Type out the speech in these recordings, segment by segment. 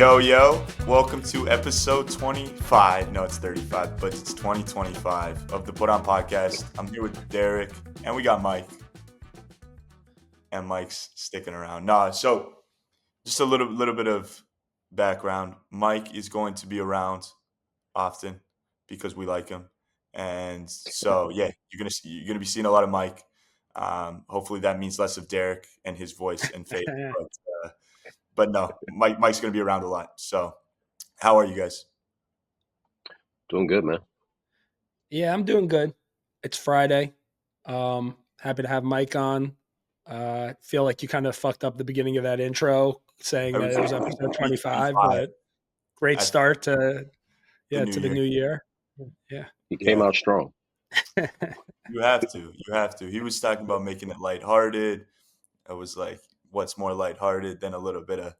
Yo, welcome to episode 25. No, it's 35, but it's 2025 of the Put On Podcast. I'm here with Derek, and we got Mike. And Mike's sticking around. So just a little bit of background. Mike is going to be around often because we like him. And so, yeah, you're gonna be seeing a lot of Mike. Hopefully that means less of Derek and his voice and face. But no, Mike's going to be around a lot. So how are you guys? Doing good, man. Yeah, I'm doing good. It's Friday. Happy to have Mike on. Feel like you kind of fucked up the beginning of that intro saying that it was episode 25, but great start to the new year. Yeah. He came out strong. You have to. He was talking about making it lighthearted. I was like, what's more lighthearted than a little bit of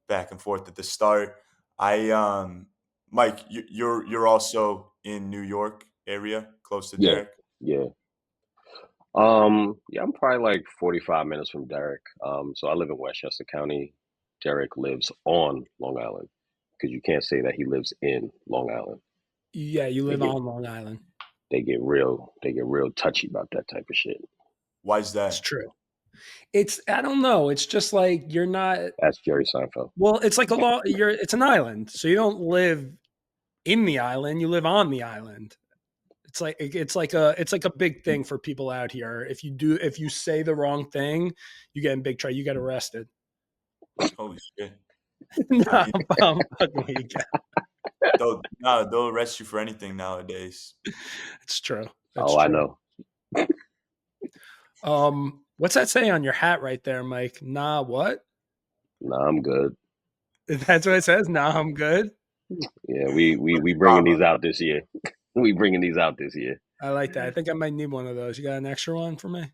back and forth at the start? Mike, you're also in New York area, close to Derek. Yeah. I'm probably like 45 minutes from Derek. So I live in Westchester County. Derek lives on Long Island because you can't say that he lives in Long Island. Yeah, you live on Long Island. They get real touchy about that type of shit. Why is that? It's true. I don't know. It's just like you're not. That's Jerry Seinfeld. Well, it's like it's an island, so you don't live in the island. You live on the island. It's like a big thing for people out here. If you say the wrong thing, you get in big trouble. You get arrested. Holy shit! They'll arrest you for anything nowadays. It's true. I know. What's that say on your hat right there, Mike? Nah, what? Nah, I'm good. That's what it says? Nah, I'm good? Yeah, we bringing these out this year. I like that. I think I might need one of those. You got an extra one for me?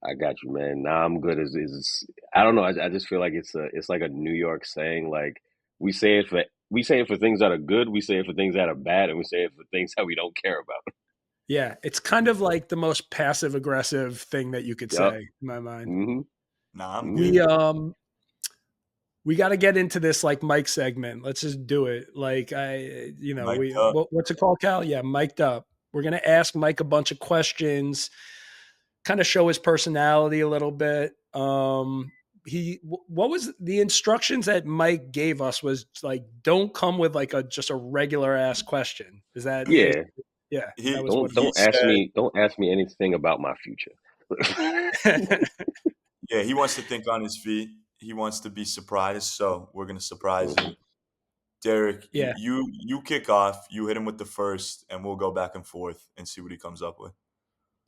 I got you, man. Nah, I'm good. I don't know. I just feel like it's like a New York saying. Like we say it for things that are good, we say it for things that are bad, and we say it for things that we don't care about. Yeah, it's kind of like the most passive aggressive thing that you could say in my mind. Mm-hmm. Nah, I'm good. We got to get into this like Mike segment. Let's just do it. Like what's it called, Cal? Yeah, mic'd up. We're gonna ask Mike a bunch of questions, kind of show his personality a little bit. What was the instructions that Mike gave us was like, don't come with like just a regular ass question. Is that Yeah. Don't ask me anything about my future. Yeah, he wants to think on his feet. He wants to be surprised, so we're gonna surprise him. Derek, you kick off. You hit him with the first, and we'll go back and forth and see what he comes up with.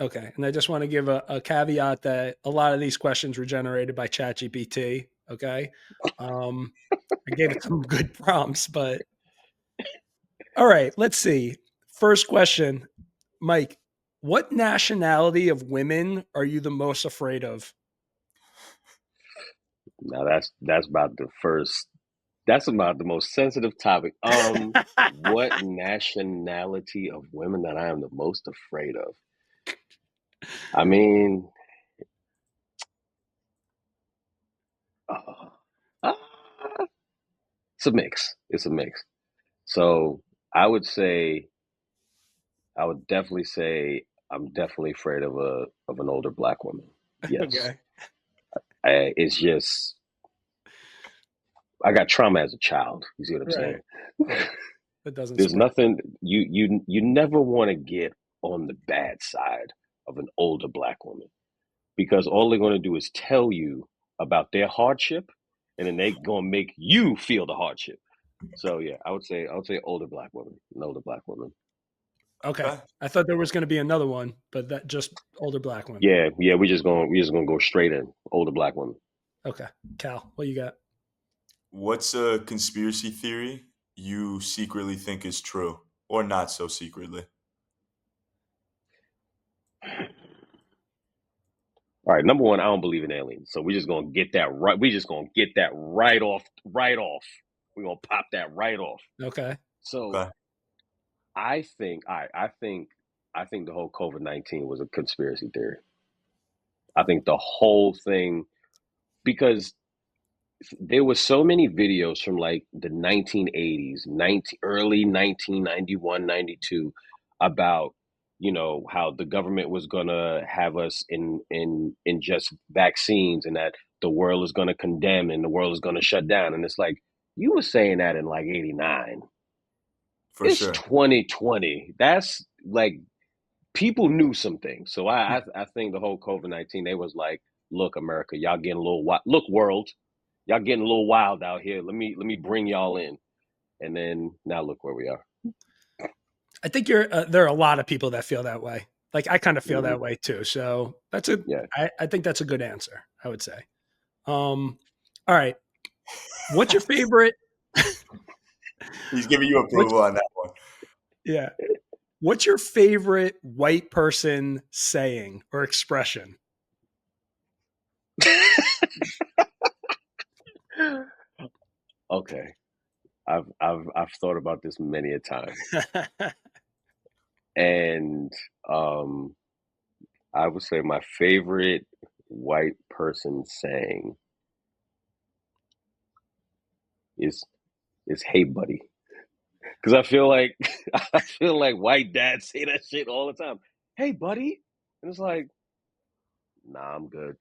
Okay, and I just want to give a caveat that a lot of these questions were generated by ChatGPT. Okay, I gave it some good prompts, but all right, let's see. First question, Mike, what nationality of women are you the most afraid of? Now that's about the most sensitive topic. What nationality of women that I am the most afraid of? I mean, it's a mix. So I would definitely say I'm definitely afraid of an older black woman. Yes. Okay. It's just I got trauma as a child. You see what I'm saying? That doesn't. There's nothing you never want to get on the bad side of an older black woman because all they're going to do is tell you about their hardship, and then they're going to make you feel the hardship. So yeah, I would say an older black woman. Okay. I thought there was going to be another one, but that just older black woman. Yeah. We're just gonna go straight in older black woman. Okay, Cal, what you got? What's a conspiracy theory you secretly think is true, or not so secretly? All right, number one, I don't believe in aliens, so we're just gonna get that right. We're just gonna get that right off. We're gonna pop that right off. Okay. So. I think the whole COVID-19 was a conspiracy theory. I think the whole thing, because there were so many videos from like the 1980s, early 1991, 92 about, you know, how the government was going to have us in just vaccines, and that the world is going to condemn and the world is going to shut down. And it's like, you were saying that in like 89. For It's sure. 2020. That's like, people knew some things. So I think the whole COVID-19, they was like, look, America, y'all getting a little wild. Look, world, y'all getting a little wild out here. Let me bring y'all in. And then now look where we are. I think there are a lot of people that feel that way. Like I kind of feel Mhm. that way too. So Yeah. I think that's a good answer, I would say. All right. What's your favorite? He's giving you approval on that one. Yeah. What's your favorite white person saying or expression? Okay. I've thought about this many a time. And I would say my favorite white person saying is hey buddy. Because I feel like white dads say that shit all the time. Hey buddy. And it's like, nah, I'm good.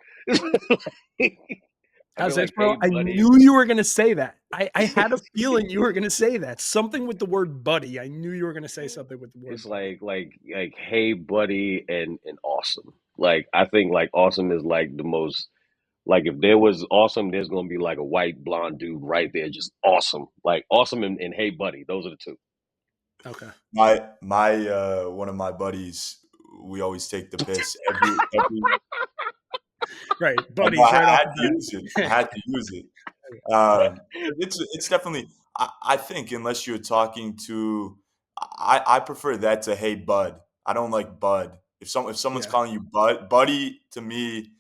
I How's feel this, like, bro? hey I buddy. knew you were going to say that. I had a feeling you were going to say that. Something with the word buddy. I knew you were going to say something with the word It's buddy. like hey buddy and awesome. Like I think like awesome is like the most, like if there was awesome, there's gonna be like a white blonde dude right there, just awesome. Like awesome and hey buddy, those are the two. Okay. My one of my buddies, we always take the piss every Right. I Buddies right off had to the use it. I bat. had to use it. It's definitely. I think unless you're talking to, I prefer that to hey bud. I don't like bud. If someone's Yeah. calling you buddy to me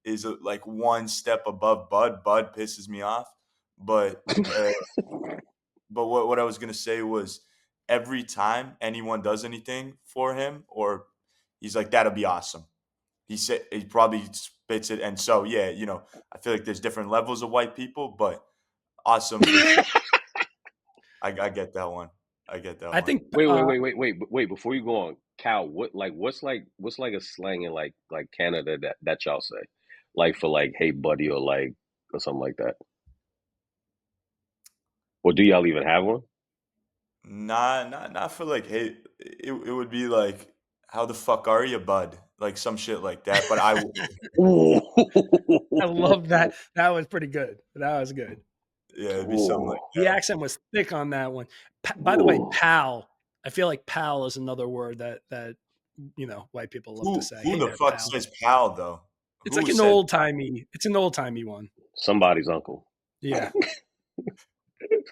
is like one step above bud. Bud pisses me off. But uh, but what I was gonna say was every time anyone does anything for him or he's like that'll be awesome. He probably spits it, and so yeah, I feel like there's different levels of white people, but awesome for sure. I get that one. I get that I one. think Wait. Before you go on, Cal, what's like a slang in like Canada that y'all say, like for like hey buddy or like or something like that, or do y'all even have one? Nah, not for like hey. It would be like how the fuck are you, bud? Like some shit like that. But Ooh. I love that. That was pretty good. That was good. yeah, it'd be something Ooh. like The that. accent was thick on that one. By the way, Ooh. pal. I feel like pal is another word that white people love to say. Who Hey the there, fuck pal. says pal though? It's Who like an says old timey. It's an old timey one. Somebody's uncle. Yeah.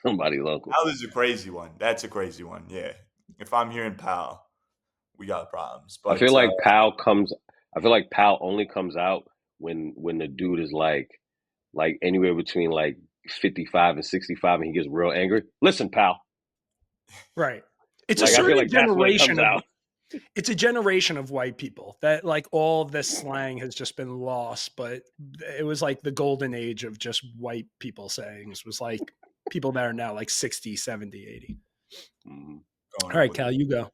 Somebody's uncle. pal is a crazy one? That's a crazy one. Yeah. If I'm hearing pal, we got problems. I feel But like Pal comes. I feel like Pal only comes out when the dude is like anywhere between like 55 and 65, and he gets real angry. Listen, Pal. Right. It's a Like I feel certain like that's when it comes generation of out. it's a generation of white people that like all of this slang has just been lost, but it was like the golden age of just white people sayings was like people that are now like 60, 70, 80. Mhm. going All up right, with Cal, you go.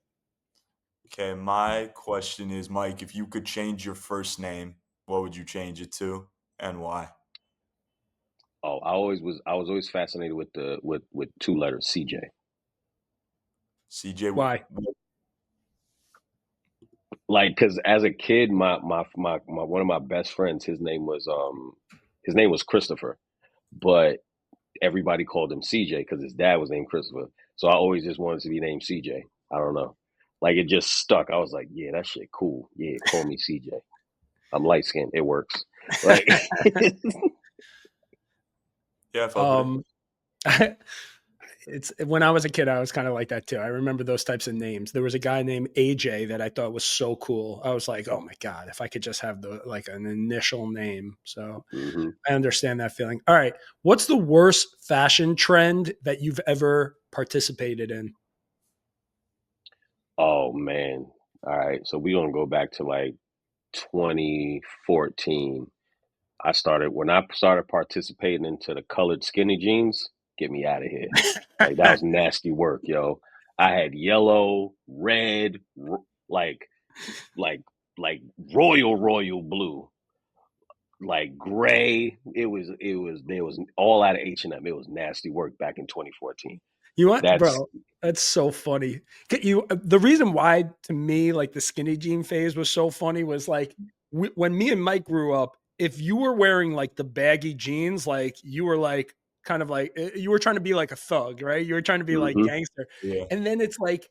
Okay, my question is, Mike, if you could change your first name, what would you change it to and why? Oh, I was always fascinated with the with two letters, CJ. CJ, Why? Like, cause as a kid, my one of my best friends, his name was Christopher, but everybody called him CJ because his dad was named Christopher. So I always just wanted to be named CJ. I don't know. Like it just stuck. I was like, yeah, that shit cool. Yeah, call me CJ. I'm light skinned. It works. Like Yeah, I fuck with it. um it's when I was a kid, I was kind of like that too. I remember those types of names. There was a guy named AJ that I thought was so cool. I was like, oh my God, if I could just have the like an initial name. So hmm I understand that feeling. All right. What's the worst fashion trend that you've ever participated in? Oh man. All right. So we gonna go back to like 2014. when I started participating into the colored skinny jeans, get me out of here. Like that was nasty work, yo. I had yellow, red, like royal blue, like gray. It was there was all out of H&M. It was nasty work back in 2014. You know what, bro? That's so funny. The reason why to me like the skinny jean phase was so funny was like when me and Mike grew up, if you were wearing like the baggy jeans, like you were like kind of like you were trying to be like a thug, right? You were trying to be like gangster. Yeah. And then it's like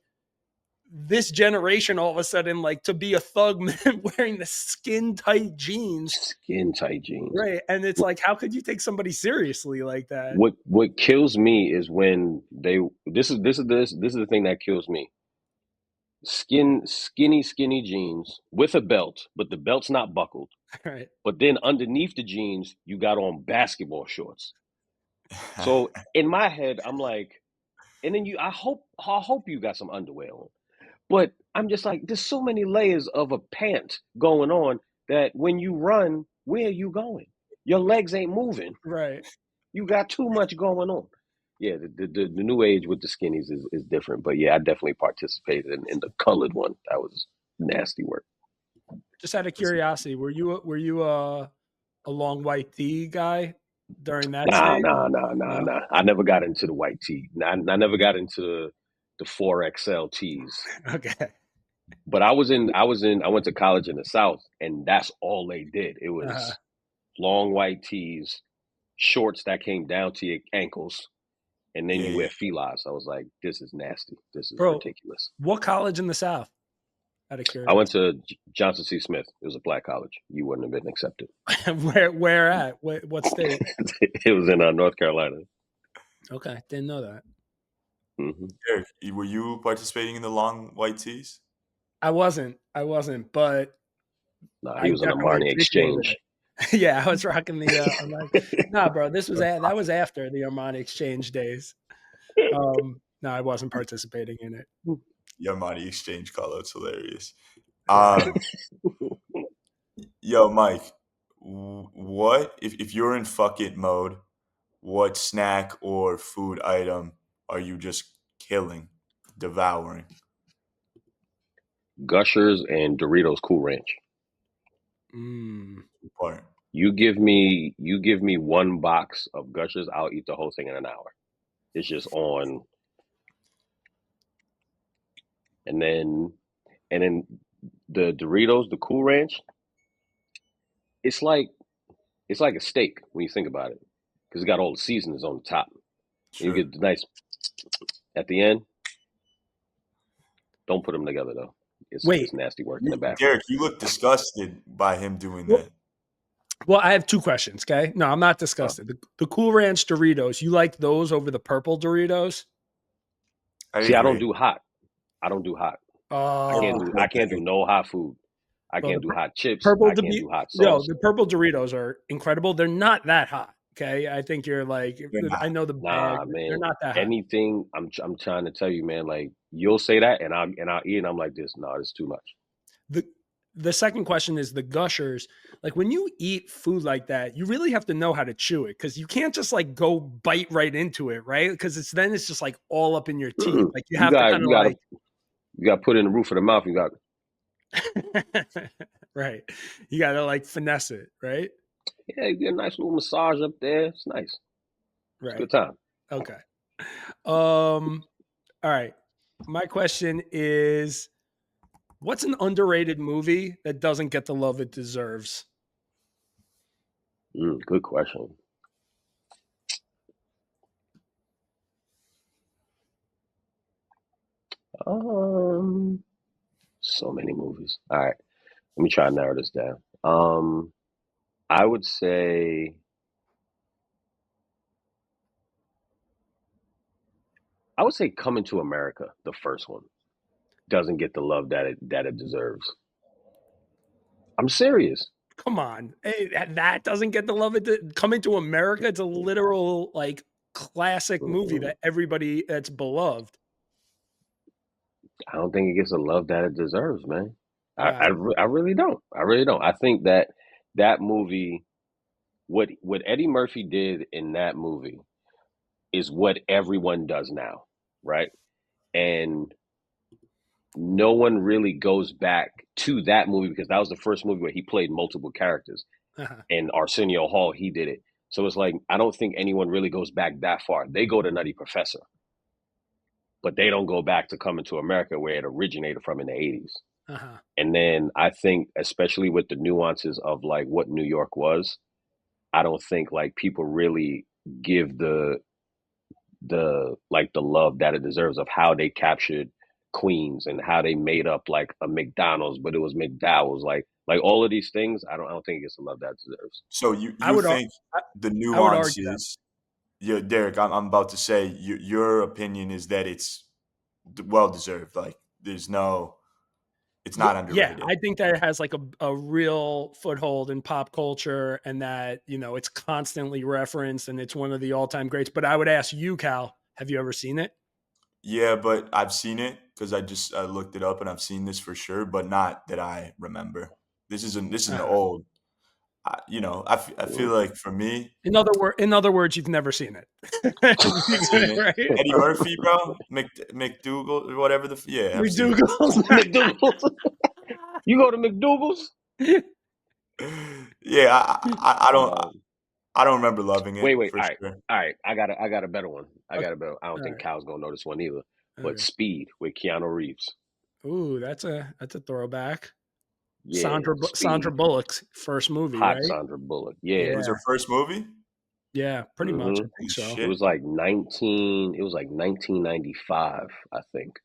this generation all of a sudden, like to be a thug man wearing the skin tight jeans. Right. And it's like, how could you take somebody seriously like that? What kills me is when this is the thing that kills me. Skinny jeans with a belt, but the belt's not buckled. Right. But then underneath the jeans, you got on basketball shorts. So in my head, I'm like, and then I hope you got some underwear on. But I'm just like, there's so many layers of a pant going on that when you run, where are you going? Your legs ain't moving. Right. You got too much going on. Yeah, the new age with the skinnies is different. But yeah, I definitely participated in the colored one. That was nasty work. Just out of curiosity, were you a long white tee guy during that stage? Nah. I never got into the white tee. I never got into the 4XL tees. Okay. But I went to college in the South, and that's all they did. It was long white tees, shorts that came down to your ankles, and then you wear felines. I was like, this is nasty. This is ridiculous. What college in the South? Out of curiosity. I went to Johnson C. Smith. It was a black college. You wouldn't have been accepted. Where at? What state? It was in North Carolina. Okay, didn't know that. Mm-hmm. Eric, were you participating in the long white tees? I wasn't, but he was on the Armani Exchange. Yeah, I was rocking the Armani. Nah, bro, that was after the Armani Exchange days. No, I wasn't participating in it. The Armani Exchange color, it's hilarious. Yo, Mike, what if you're in fuck it mode? What snack or food item are you just killing, devouring? Gushers and Doritos Cool Ranch. Part. You give me one box of Gushers, I'll eat the whole thing in an hour. It's just on. And then the Doritos, the Cool Ranch, it's like a steak when you think about it, because it got all the seasonings on the top. Sure. You get the nice at the end. Don't put them together though. It's nasty work in the back. Derek, you look disgusted by him doing that. Well, I have two questions. Okay, no, I'm not disgusted. The Cool Ranch Doritos, you like those over the purple Doritos? I don't do hot. I can't do no hot food. I can't do hot chips. I can't do hot sauce. The purple Doritos are incredible. They're not that hot. Okay, I think you're like, I know the bag. Nah, man. They're not that hot. Anything I'm trying to tell you, man. Like you'll say that, and I'll eat, and I'm like this. No, it's too much. The second question is the Gushers. Like when you eat food like that, you really have to know how to chew it, because you can't just like go bite right into it, right? Because it's just like all up in your teeth. Like you have to kind of like. You got to put it in the roof of the mouth. You got. Right. You got to like finesse it, right? Yeah, you get a nice little massage up there. It's nice. Right. It's a good time. Okay. All right. My question is, what's an underrated movie that doesn't get the love it deserves? Good question. So many movies. All right. Let me try to narrow this down. I would say Coming to America, the first one, doesn't get the love that it deserves. I'm serious. Come on. Hey, that doesn't get the love it Coming to America, it's a literal like classic movie that everybody that's beloved. I don't think it gets the love that it deserves, man. I really don't. I think that movie what Eddie Murphy did in that movie is what everyone does now, right? And no one really goes back to that movie because that was the first movie where he played multiple characters. And Arsenio Hall, he did it. So it's like, I don't think anyone really goes back that far. They go to Nutty Professor, but they don't go back to Coming to America where it originated from in the 80s. And then I think, especially with the nuances of like what New York was, I don't think like people really give the love that it deserves of how they captured Queens and how they made up like a McDonald's, but it was McDowell's. Like all of these things, I don't think it gets the love that it deserves. So you think the nuances? Yeah, Derek, I'm about to say your opinion is that it's well deserved. Like it's not underrated. Yeah, I think that it has like a real foothold in pop culture, and that it's constantly referenced, and it's one of the all-time greats. But I would ask you, Cal, have you ever seen it? Yeah, but I've seen it because I looked it up and I've seen this for sure, but not that I remember. This is an old. I feel like for me. In other words, you've never seen it. Right? Eddie Murphy, bro, McDougal, or whatever McDougal's. You go to McDougal's? Yeah, I don't remember loving it. Wait. For All sure. right. I got a better one. I don't think Cal's gonna know this one either. But Speed with Keanu Reeves. Ooh, that's a throwback. Yeah, Sandra Bullock's first movie, Hot right? Sandra Bullock. Yeah. It was her first movie? Yeah, pretty much. I think so. It was like 1995, I think.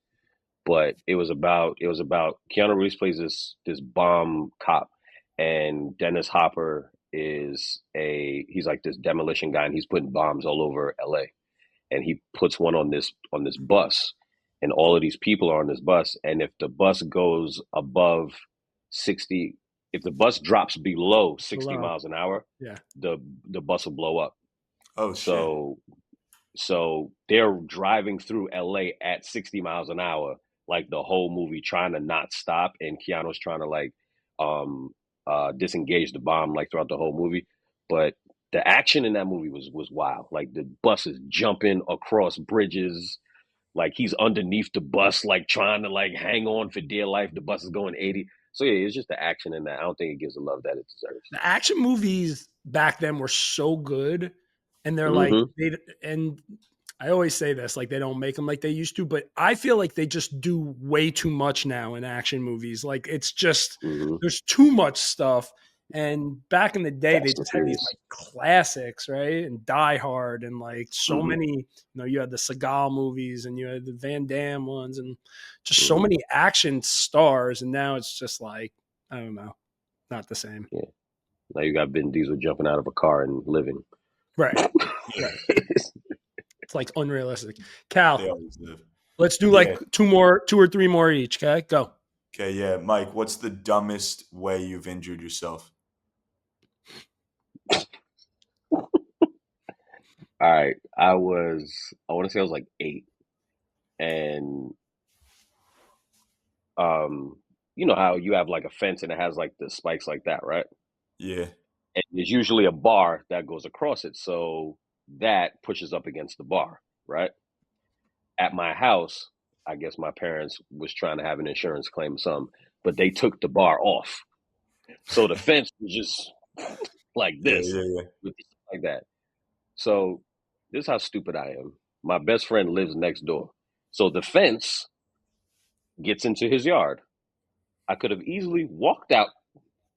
But it was about Keanu Reeves plays this bomb cop, and Dennis Hopper he's like this demolition guy, and he's putting bombs all over LA. And he puts one on this bus, and all of these people are on this bus, and if the bus goes above 60, if the bus drops below 60 miles an hour, the bus will blow up. Oh, so they're driving through LA at 60 miles an hour, like the whole movie, trying to not stop, and Keanu's trying to like disengage the bomb like throughout the whole movie. But the action in that movie was wild. Like the bus is jumping across bridges, like he's underneath the bus, like trying to like hang on for dear life. The bus is going 80. So yeah, it's just the action in that. I don't think it gives the love that it deserves. The action movies back then were so good, and they're like, and I always say this, like they don't make them like they used to, but I feel like they just do way too much now in action movies. Like it's just there's too much stuff. And back in the day, they just had these like classics, right? And Die Hard, and like so many. You had the Seagal movies, and you had the Van Damme ones, and just so many action stars. And now it's just like, I don't know, not the same. Yeah. Now you got Vin Diesel jumping out of a car and living. Right. It's like unrealistic. Cal, let's do like two or three more each. Okay, go. Okay, yeah, Mike. What's the dumbest way you've injured yourself? All right, I want to say I was like 8, and you know how you have like a fence and it has like the spikes like that, right? Yeah. And there's usually a bar that goes across it, so that pushes up against the bar, right? At my house, I guess my parents was trying to have an insurance claim or something, but they took the bar off, so the fence was just like this, like that. So this is how stupid I am. My best friend lives next door, so the fence gets into his yard. I could have easily walked out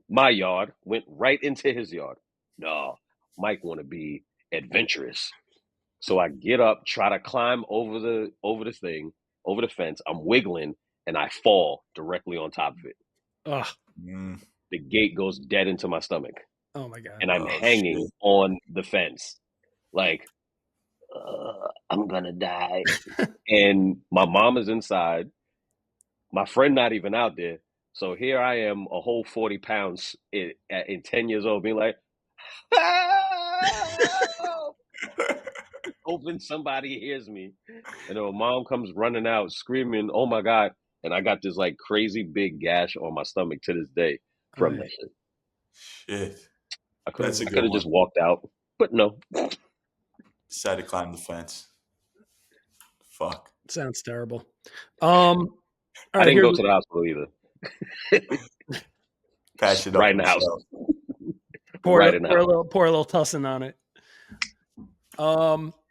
my yard, went right into his yard. No, Mike want to be adventurous. So I get up, try to climb over the fence. I'm wiggling, and I fall directly on top of it. The gate goes dead into my stomach. Oh my God. And I'm hanging on the fence. Like, I'm gonna die. And my mom is inside. My friend not even out there. So here I am, a whole 40 pounds in 10 years old, being like, hoping somebody hears me. And then my mom comes running out, screaming, oh my God. And I got this like crazy big gash on my stomach to this day from that shit. Shit. I could That's a have good one. just walked out, but no. Decided to climb the fence. Fuck. Sounds terrible. All I right, didn't go to the hospital either. Patch it up Right in the house. yourself. pour right in the a house. little tussin on it.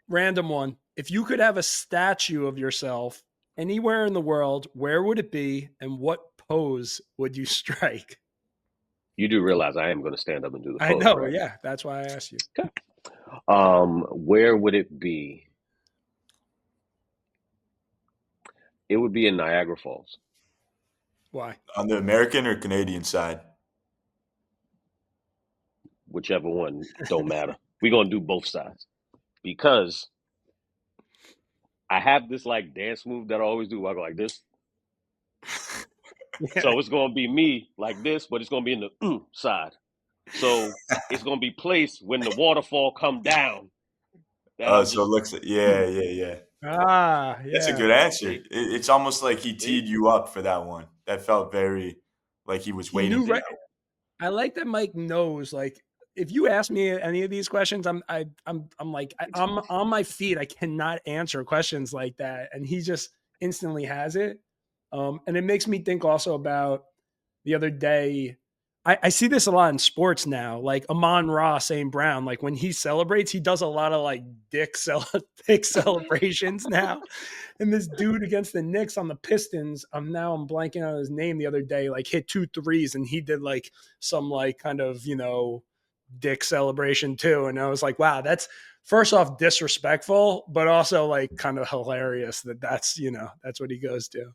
Random one. If you could have a statue of yourself anywhere in the world, where would it be, and what pose would you strike? You do realize I am going to stand up and do the pose, I know, right? yeah. That's why I asked you. Okay. Where would it be? It would be in Niagara Falls. Why? On the American or Canadian side? Whichever one, don't matter. We're going to do both sides. Because I have this like dance move that I always do. I go like this. Yeah. So it's going to be me like this, but it's going to be in the side. So it's going to be placed when the waterfall come down. Oh, so it looks like, yeah. Ah, yeah. That's a good answer. It's almost like he teed you up for that one. That felt very like he was waiting. Right. I like that Mike knows. Like, if you ask me any of these questions, I'm on my feet. I cannot answer questions like that, and he just instantly has it. And it makes me think also about the other day. I see this a lot in sports now, like Amon-Ra St. Brown. Like when he celebrates, he does a lot of like dick celebrations now. And this dude against the Knicks on the Pistons, I'm blanking on his name the other day, like hit 2 threes and he did like some like kind of, dick celebration too. And I was like, wow, that's first off disrespectful, but also like kind of hilarious that's what he goes to.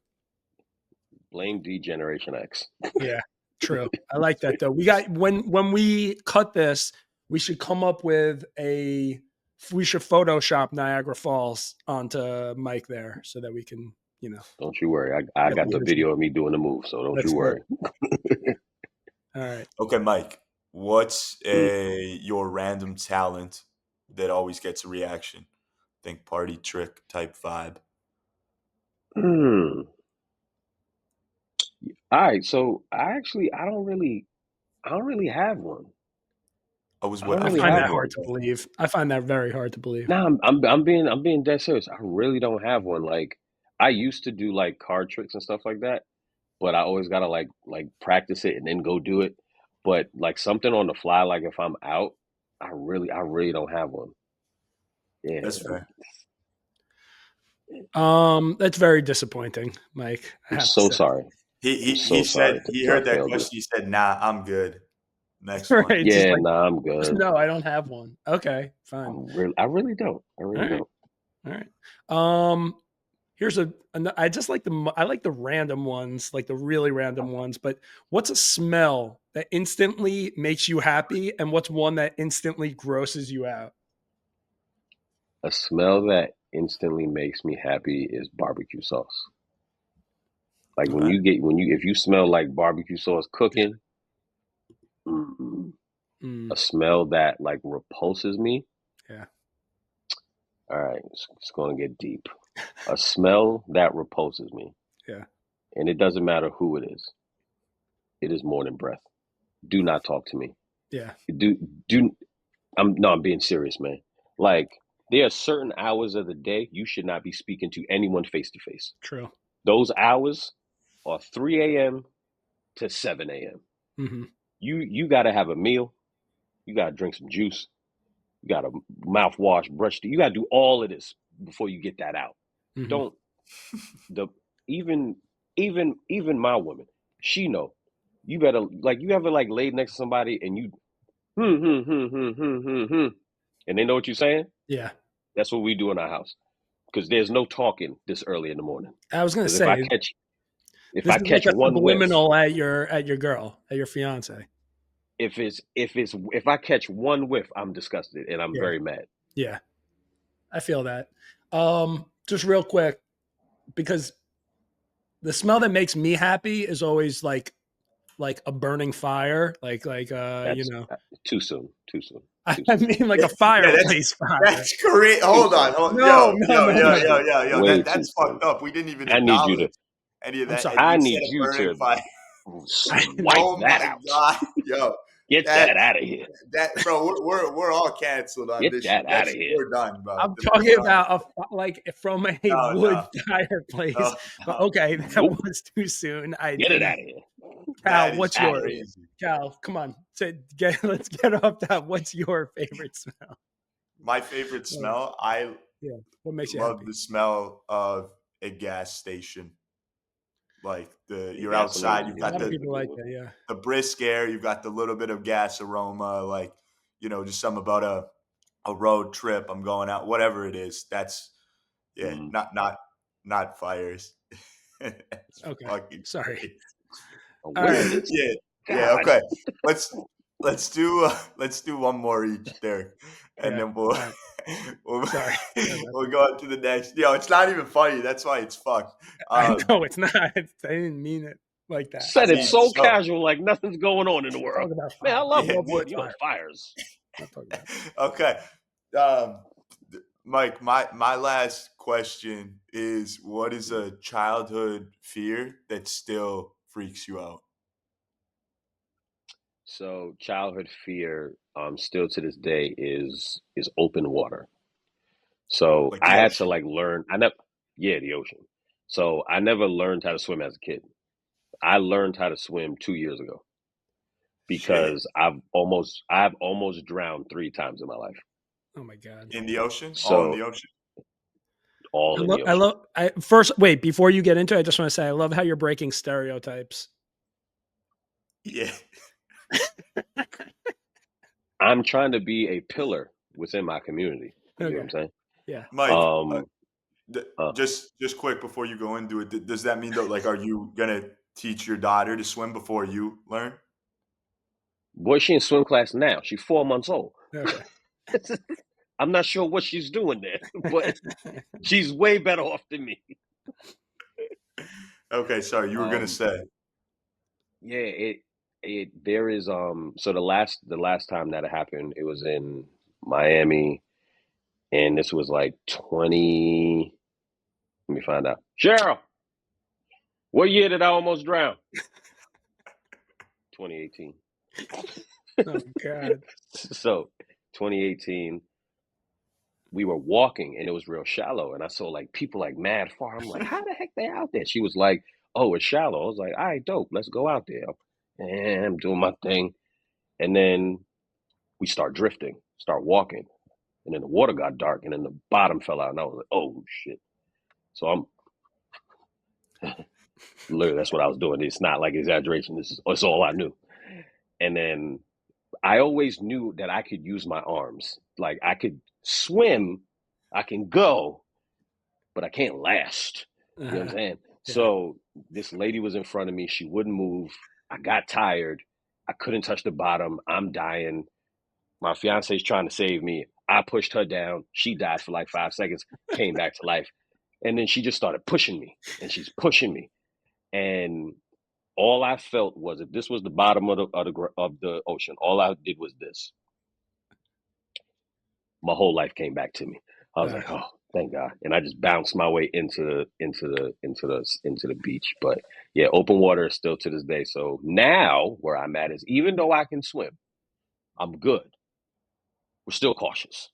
Blame D Generation X. Yeah. True. I like that though. We got when we cut this, we should come up with we should Photoshop Niagara Falls onto Mike there so that we can, Don't you worry. I got the video of me doing the move, so don't you worry. All right. Okay, Mike. What's your random talent that always gets a reaction? Think party trick type vibe. All right, so I don't really have one. I find that hard to believe. I find that very hard to believe. No, I'm being dead serious. I really don't have one. Like I used to do like card tricks and stuff like that, but I always gotta like practice it and then go do it. But like something on the fly, like if I'm out, I really don't have one. Yeah, that's fair. That's very disappointing, Mike. I'm so sorry. He said he heard that question. He said, "Nah, I'm good." Next one. Right, yeah, nah, I'm good. No, I don't have one. Okay, fine. I really don't. All right. Here's I just like the random ones, like the really random ones. But what's a smell that instantly makes you happy, and what's one that instantly grosses you out? A smell that instantly makes me happy is barbecue sauce. Like if you smell like barbecue sauce cooking, a smell that like repulses me. Yeah. All right, it's going to get deep. A smell that repulses me. Yeah. And it doesn't matter who it is. It is morning breath. Do not talk to me. Yeah. I'm being serious, man. Like there are certain hours of the day you should not be speaking to anyone face to face. True. Those hours are 3 a.m. to 7 a.m. Mm-hmm. You got to have a meal. You got to drink some juice. You got to mouthwash, brush. You got to do all of this before you get that out. Mm-hmm. Even my woman, she know. You better like you ever like laid next to somebody and you and they know what you're saying? Yeah. That's what we do in our house. Because there's no talking this early in the morning. I was going to say, if I catch one subliminal whiff at your girl, at your fiance. If I catch one whiff, I'm disgusted and I'm very mad. Yeah. I feel that. Just real quick, because the smell that makes me happy is always like a burning fire, too soon. I mean, like a fireplace fire. That's correct. Hold on. No. That's fucked up. We didn't even. I need you to. Any of that. I need you to fire. Swipe that out. God, yo, Get that out of here. Bro, we're all canceled on Get this that shit. out of here. We're done, bro. I'm talking about from a wood No. fireplace. But okay, that was too soon. Get it out of here. Cal, That what's is yours? crazy. Cal, come on. Let's get off that. What's your favorite smell? My favorite smell, What makes you love happy? the smell of a gas station. Like you're gasoline, outside, you've A got lot of people like that, yeah. the brisk air, you've got the little bit of gas aroma, like, just something about a road trip, I'm going out, whatever it is. That's not fires. Okay. Fucking Sorry. crazy. All right. Yeah, okay. Let's do one more each, Derek, and then we'll Sorry. we'll go on to the next. It's not even funny. That's why it's fucked. I know it's not. I didn't mean it like that. Said it so casual, like nothing's going on in the world. Man, I love wood. Fires. Okay, Mike. My last question is: what is a childhood fear that still freaks you out? So childhood fear, still to this day, is open water. So Like I had to learn. The ocean. So I never learned how to swim as a kid. I learned how to swim 2 years ago because I've almost drowned 3 times in my life. Oh my God! In the ocean? So, all in the ocean. All in the ocean. First, wait, before you get into it, I just want to say I love how you're breaking stereotypes. Yeah. I'm trying to be a pillar within my community. You know what I'm saying? Yeah. Mike, just quick before you go into it, does that mean that, like, are you gonna teach your daughter to swim before you learn? Boy, she in swim class now. She's 4 months old. Okay. I'm not sure what she's doing there, but she's way better off than me. Okay, sorry, you were gonna say. Yeah, there is so the last time that it happened, it was in Miami, and this was like 20. Let me find out. Cheryl, what year did I almost drown? 2018. Oh God. So 2018, we were walking and it was real shallow, and I saw like people like mad far. I'm like, how the heck they out there? She was like, oh, it's shallow. I was like, all right, dope, let's go out there. And I'm doing my thing, and then we start drifting, start walking, and then the water got dark, and then the bottom fell out, and I was like, oh shit. So I'm literally, that's what I was doing. It's not like exaggeration. It's all I knew. And then I always knew that I could use my arms. Like, I could swim, I can go, but I can't last. You know what I'm saying? Yeah. So this lady was in front of me. She wouldn't move. I got tired. I couldn't touch the bottom. I'm dying. My fiance is trying to save me. I pushed her down. She died for like 5 seconds, came back to life. And then she just started pushing me, and she's pushing me. And all I felt was, if this was the bottom of the ocean, all I did was this. My whole life came back to me. I was like, oh, thank God. And I just bounced my way into the beach. But yeah, open water is still to this day. So now where I'm at is, even though I can swim, I'm good. We're still cautious.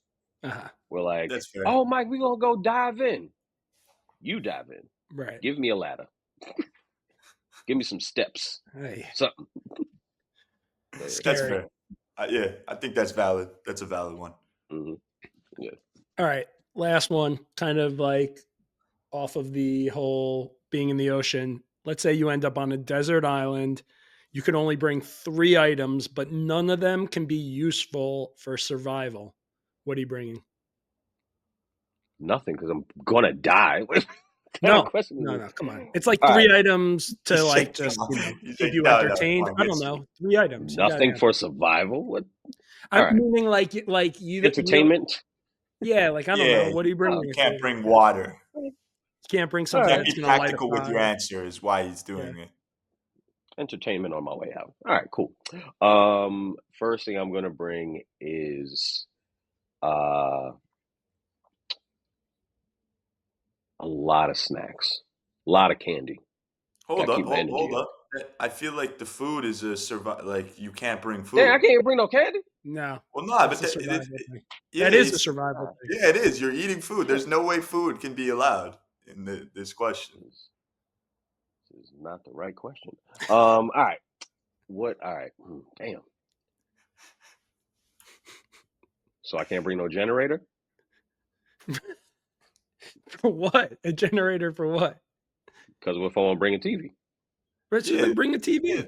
We're like, oh, Mike, we're going to go dive in. You dive in. Right. Give me a ladder. Give me some steps. Hey. Something. That's fair. Yeah, I think that's valid. That's a valid one. Mm-hmm. Yeah. All right. Last one, kind of like off of the whole being in the ocean. Let's say you end up on a desert island. You can only bring 3 items, but none of them can be useful for survival. What are you bringing? Nothing, because I'm going to die. No, come on. It's like 3 items to like just keep you entertained. I don't know. 3 items. Nothing for survival? What? I'm meaning like you entertainment. Yeah, like I don't know. What do you bring? You can't bring water. You can't bring something that's be tactical with your answer is why he's doing it. Entertainment on my way out. All right, cool. First thing I'm gonna bring is a lot of snacks, a lot of candy. Hold up. I feel like the food is a like you can't bring Yeah, I food. can't bring no candy. No, Well, no, but that's a survival thing. yeah, That is a survival thing. yeah, it is. You're eating food. There's no way food can be allowed in this question. This is not the right question. All right. What? All right. Damn. So I can't bring no generator? For what? A generator for what? Because if I want to bring a TV. Richard, Yeah. then bring a TV. Yeah.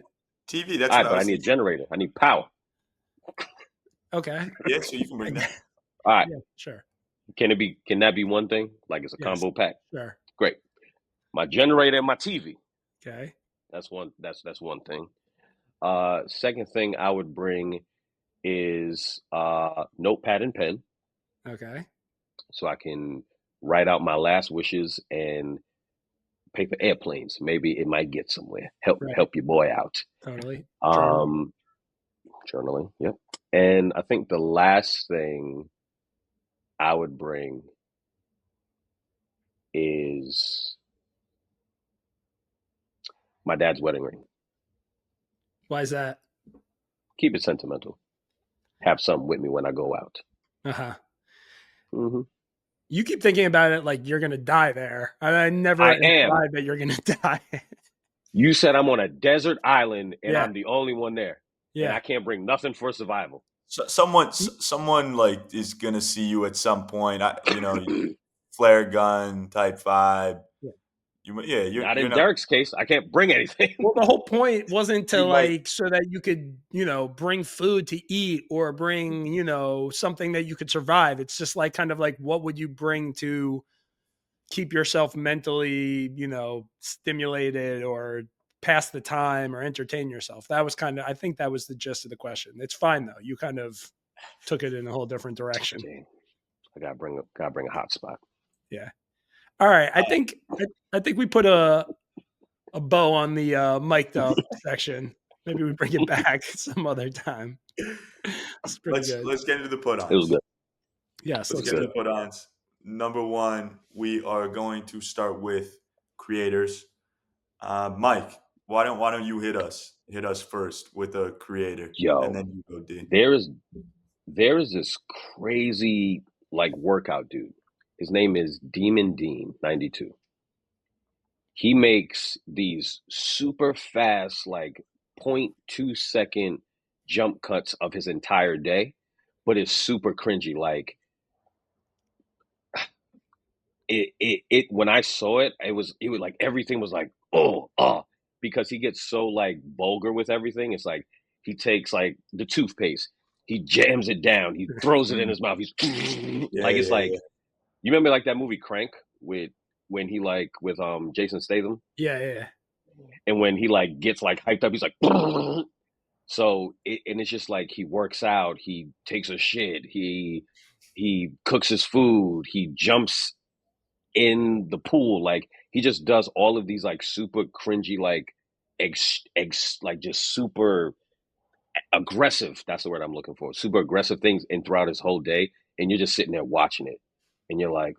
TV. That's All right, what but I was need a thinking. generator. I need power. Okay. Yeah, so you can bring that. All right. Yeah, sure. Can that be one thing? Like it's a Yes. combo pack? Sure. Great. My generator and my TV. Okay. That's one thing. Second thing I would bring is notepad and pen, Okay. so I can write out my last wishes and pay for airplanes. Maybe it might get somewhere. Help your boy out. Totally. Journaling. Yep. And I think the last thing I would bring is my dad's wedding ring. Why is that? Keep it sentimental. Have something with me when I go out. Uh-huh. Mm-hmm. You keep thinking about it like you're going to die there. I never implied that you're going to die. You said I'm on a desert island and Yeah. I'm the only one there. Yeah. And I can't bring nothing for survival. So someone like is gonna see you at some point. Flare gun type vibe. Yeah. You're not in not, Derek's case. I can't bring anything. Well, the whole point wasn't to You so that you could, bring food to eat or bring, something that you could survive. It's just like kind of like what would you bring to keep yourself mentally, stimulated or pass the time or entertain yourself. That was I think that was the gist of the question. It's fine though. You kind of took it in a whole different direction. Dang. I gotta bring a hot spot. Yeah. All right. I think we put a bow on the mic'd up section. Maybe we bring it back some other time. Let's get into the put-ons. It was good. Yes. Let's get into the put-ons. Number one, we are going to start with creators. Mike, why don't you hit us first with a creator? Yo, and then you go, D. There is this crazy workout dude. His name is Dean 92. He makes these super fast 0.2 second jump cuts of his entire day, but it's super cringy. It when I saw it, it was like everything was like because he gets so vulgar with everything. It's like he takes the toothpaste, he jams it down, he throws it in his mouth. He's you remember that movie Crank when he with Jason Statham? Yeah. And when he gets hyped up, he's like so and it's just he works out, he takes a shit, he cooks his food, he jumps in the pool, he just does all of these super cringy just super aggressive, that's the word I'm looking for, super aggressive things and throughout his whole day, and you're just sitting there watching it and you're like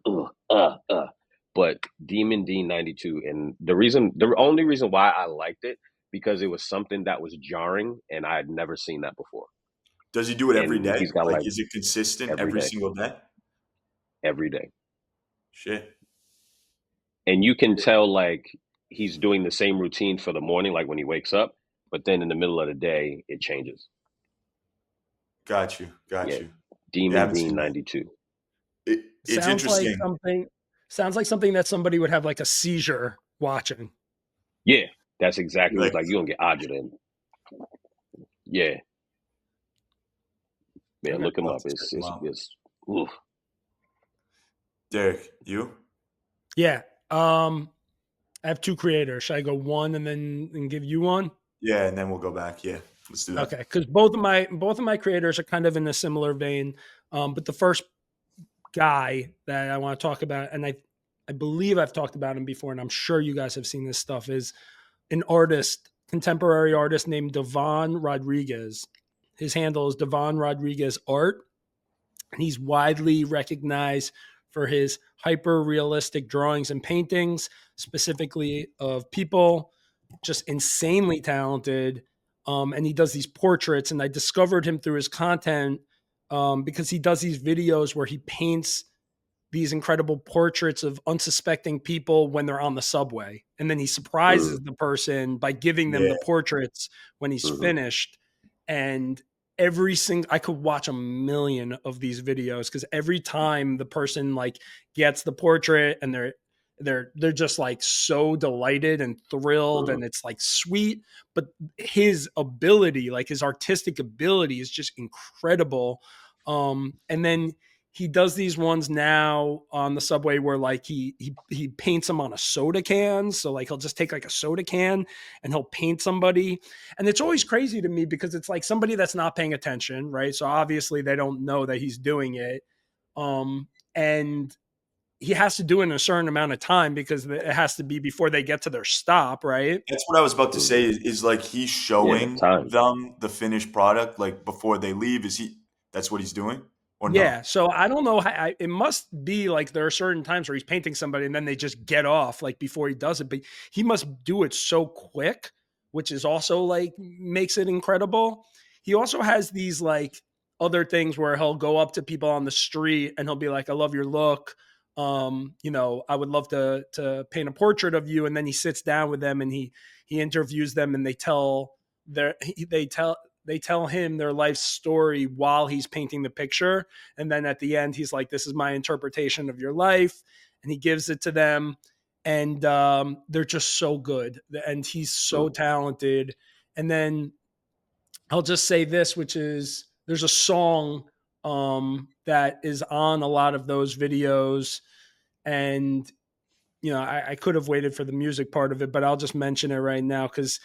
but Dean 92, and the only reason why I liked it because it was something that was jarring and I had never seen that before. Does he do it every day? He's got is it consistent every day. single day? Every day. Shit. And you can tell he's doing the same routine for the morning, when he wakes up, but then in the middle of the day it changes. Got you. Dean 92. It's interesting. Sounds like something that somebody would have a seizure watching. Yeah, that's exactly what you don't get agita. Yeah. Man, look him up. It's oof. Derek, you? Yeah. I have two creators. Should I go one and give you one? Yeah, and then we'll go back. Yeah, let's do that. Okay, because both of my creators are kind of in a similar vein. But the first guy that I want to talk about, and I believe I've talked about him before, and I'm sure you guys have seen this stuff, is an contemporary artist named Devon Rodriguez. His handle is Devon Rodriguez Art, and he's widely recognized for his hyper-realistic drawings and paintings, specifically of people just insanely talented. And he does these portraits, and I discovered him through his content because he does these videos where he paints these incredible portraits of unsuspecting people when they're on the subway. And then he surprises the person by giving them Yeah. the portraits when he's finished. And I could watch a million of these videos because every time the person like gets the portrait and they're just like so delighted and thrilled and it's like sweet, but his ability, like his artistic ability is just incredible. And then he does these ones now on the subway where like he paints them on a soda can. So like he'll just take like a soda can and he'll paint somebody. And it's always crazy to me because it's like somebody that's not paying attention, right? So obviously they don't know that he's doing it. And he has to do it in a certain amount of time because it has to be before they get to their stop, right? That's what I was about to say. Is like he's showing time. them the finished product like before they leave. Is he? That's what he's doing, or no? Yeah. So I don't know. It must be like there are certain times where he's painting somebody and then they just get off like before he does it. But he must do it so quick, which is also like makes it incredible. He also has these like other things where he'll go up to people on the street and he'll be like, "I love your look. You know, I would love to paint a portrait of you." And then he sits down with them and he interviews them and they tell him their life story while he's painting the picture. And then at the end, he's like, "This is my interpretation of your life." And he gives it to them. And they're just so good. And he's so talented. And then I'll just say this, which is there's a song that is on a lot of those videos. And, you know, I could have waited for the music part of it, but I'll just mention it right now because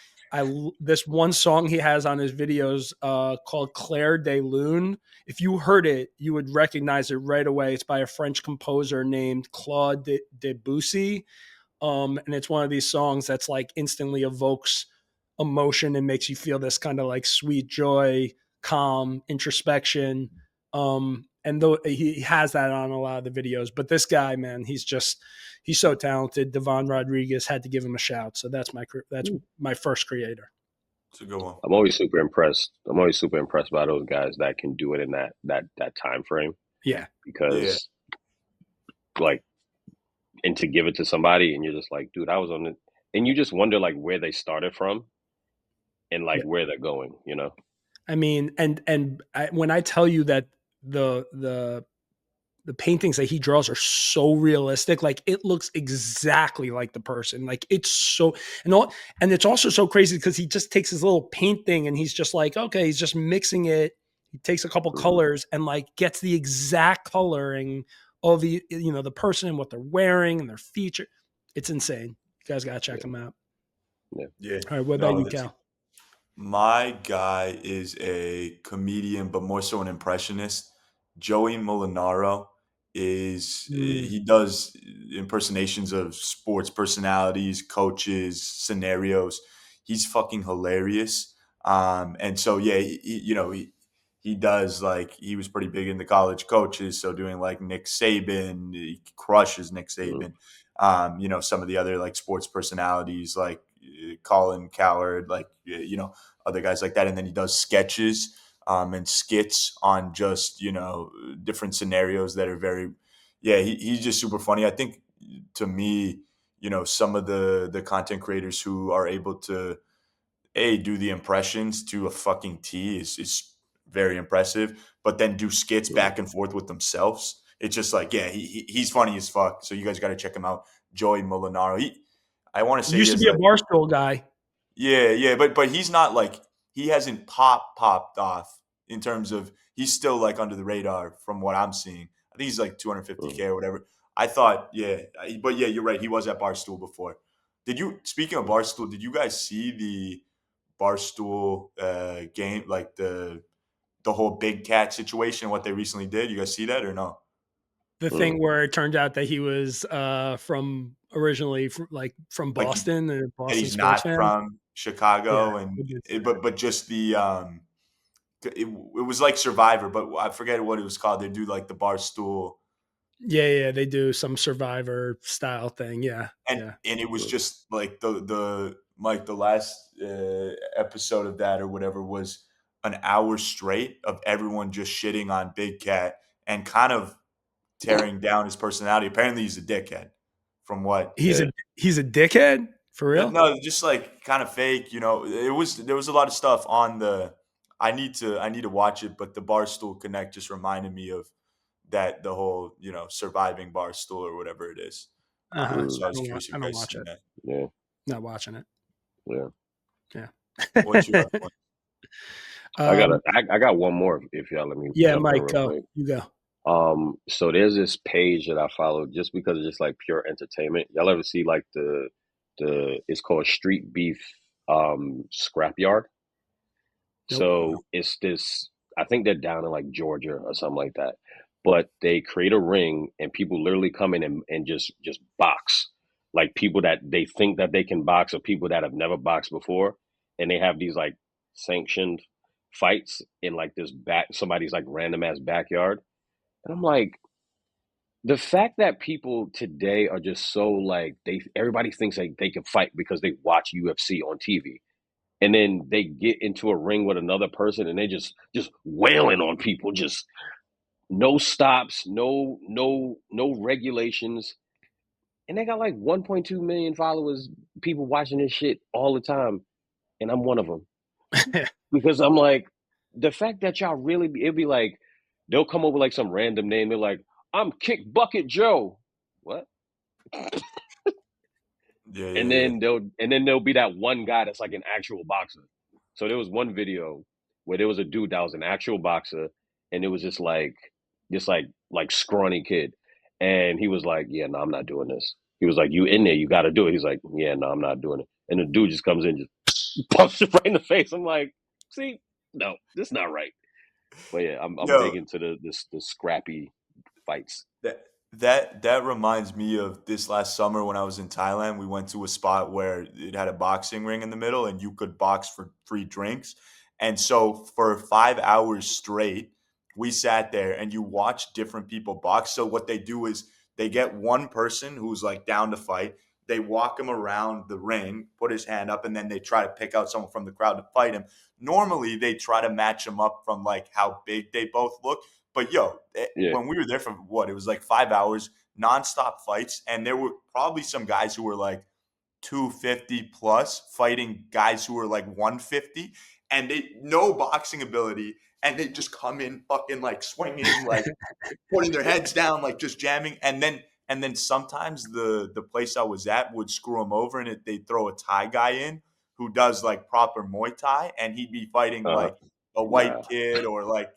this one song he has on his videos called Clair De Lune. If you heard it, you would recognize it right away. It's by a French composer named Claude Debussy. And it's one of these songs that's like instantly evokes emotion and makes you feel this kind of like sweet joy, calm, introspection. And though he has that on a lot of the videos, but this guy, man, he's so talented. Devon Rodriguez, had to give him a shout. So that's my first creator. It's a good one. I'm always super impressed. I'm always super impressed by those guys that can do it in that time frame. Yeah. Because like, and to give it to somebody and you're just like, dude, I was on it. And you just wonder like where they started from and like where they're going, you know? I mean, when I tell you that the paintings that he draws are so realistic, like it looks exactly like the person. Like it's so, and it's also so crazy because he just takes his little paint thing and he's just like, okay, he's just mixing it. He takes a couple colors and like gets the exact coloring of the person and what they're wearing and their feature. It's insane. You guys got to check them out. Yeah. All right. What about you, Cal? My guy is a comedian, but more so an impressionist. Joey Mulinaro he does impersonations of sports personalities, coaches, scenarios. He's fucking hilarious. And so he does like he was pretty big in the college coaches, so doing like Nick Saban, he crushes Nick Saban. Some of the other like sports personalities like Colin Cowherd, like other guys like that, and then he does sketches and skits on just different scenarios that are very he's just super funny. I think to me, some of the content creators who are able to do the impressions to a fucking T is very impressive, but then do skits back and forth with themselves. It's just like, he's funny as fuck. So you guys got to check him out. Joey Mulinaro. I want to say he used to be a Barstool guy. Yeah, but he's not like, he hasn't popped off in terms of, he's still like under the radar from what I'm seeing. I think he's like 250K or whatever. I thought, but you're right. He was at Barstool before. Speaking of Barstool, did you guys see the Barstool game, like the whole Big Cat situation, what they recently did? You guys see that or no? The thing where it turned out that he was originally from Boston and Boston he's sports not fan. from Chicago, but just the it was like Survivor, but I forget what it was called. They do like the Barstool. Yeah, they do some Survivor style thing. And it was just like the Mike, the last episode of that or whatever was an hour straight of everyone just shitting on Big Cat and kind of tearing down his personality. Apparently, he's a dickhead. From what He's a dickhead for real. no, just like kind of fake. There was a lot of stuff on the. I need to watch it, but the Barstool Connect just reminded me of that, the whole surviving Barstool or whatever it is. So I was curious if you guys watch seen it. that. Yeah. Not watching it. Yeah. What's your last one? I got one more if y'all let me. Yeah, jump in Mike, real go. quick. You go. So there's this page that I follow just because it's just like pure entertainment. Y'all ever see like the it's called Street Beef Scrapyard? Nope. So it's this, I think they're down in like Georgia or something like that. But they create a ring and people literally come in and just box. Like people that they think that they can box or people that have never boxed before. And they have these like sanctioned fights in like this somebody's like random ass backyard. And I'm like, the fact that people today are just so like everybody thinks like they can fight because they watch UFC on TV. And then they get into a ring with another person and they just wailing on people, just no stops, no regulations. And they got like 1.2 million followers, people watching this shit all the time. And I'm one of them. Because I'm like, the fact that y'all really, it'd be like, they'll come up with like some random name. They're like, I'm Kick Bucket Joe. What? And then there'll be that one guy that's like an actual boxer. So there was one video where there was a dude that was an actual boxer, and it was just like scrawny kid, and he was like, "Yeah, no, I'm not doing this." He was like, "You in there? You got to do it." He's like, "Yeah, no, I'm not doing it." And the dude just comes in, just punches it right in the face. I'm like, "See, no, this is not right." But yeah, I'm big into the scrappy fights. That reminds me of this last summer when I was in Thailand. We went to a spot where it had a boxing ring in the middle and you could box for free drinks. And so for 5 hours straight, we sat there and you watch different people box. So what they do is they get one person who's like down to fight. They walk him around the ring, put his hand up, and then they try to pick out someone from the crowd to fight him. Normally, they try to match him up from like how big they both look. But when we were there for it was like 5 hours, nonstop fights. And there were probably some guys who were like 250 plus fighting guys who were like 150 and they no boxing ability. And they just come in fucking like swinging, like putting their heads down, like just jamming. And then sometimes the place I was at would screw them over and they'd throw a Thai guy in who does like proper Muay Thai and he'd be fighting like a white kid or like,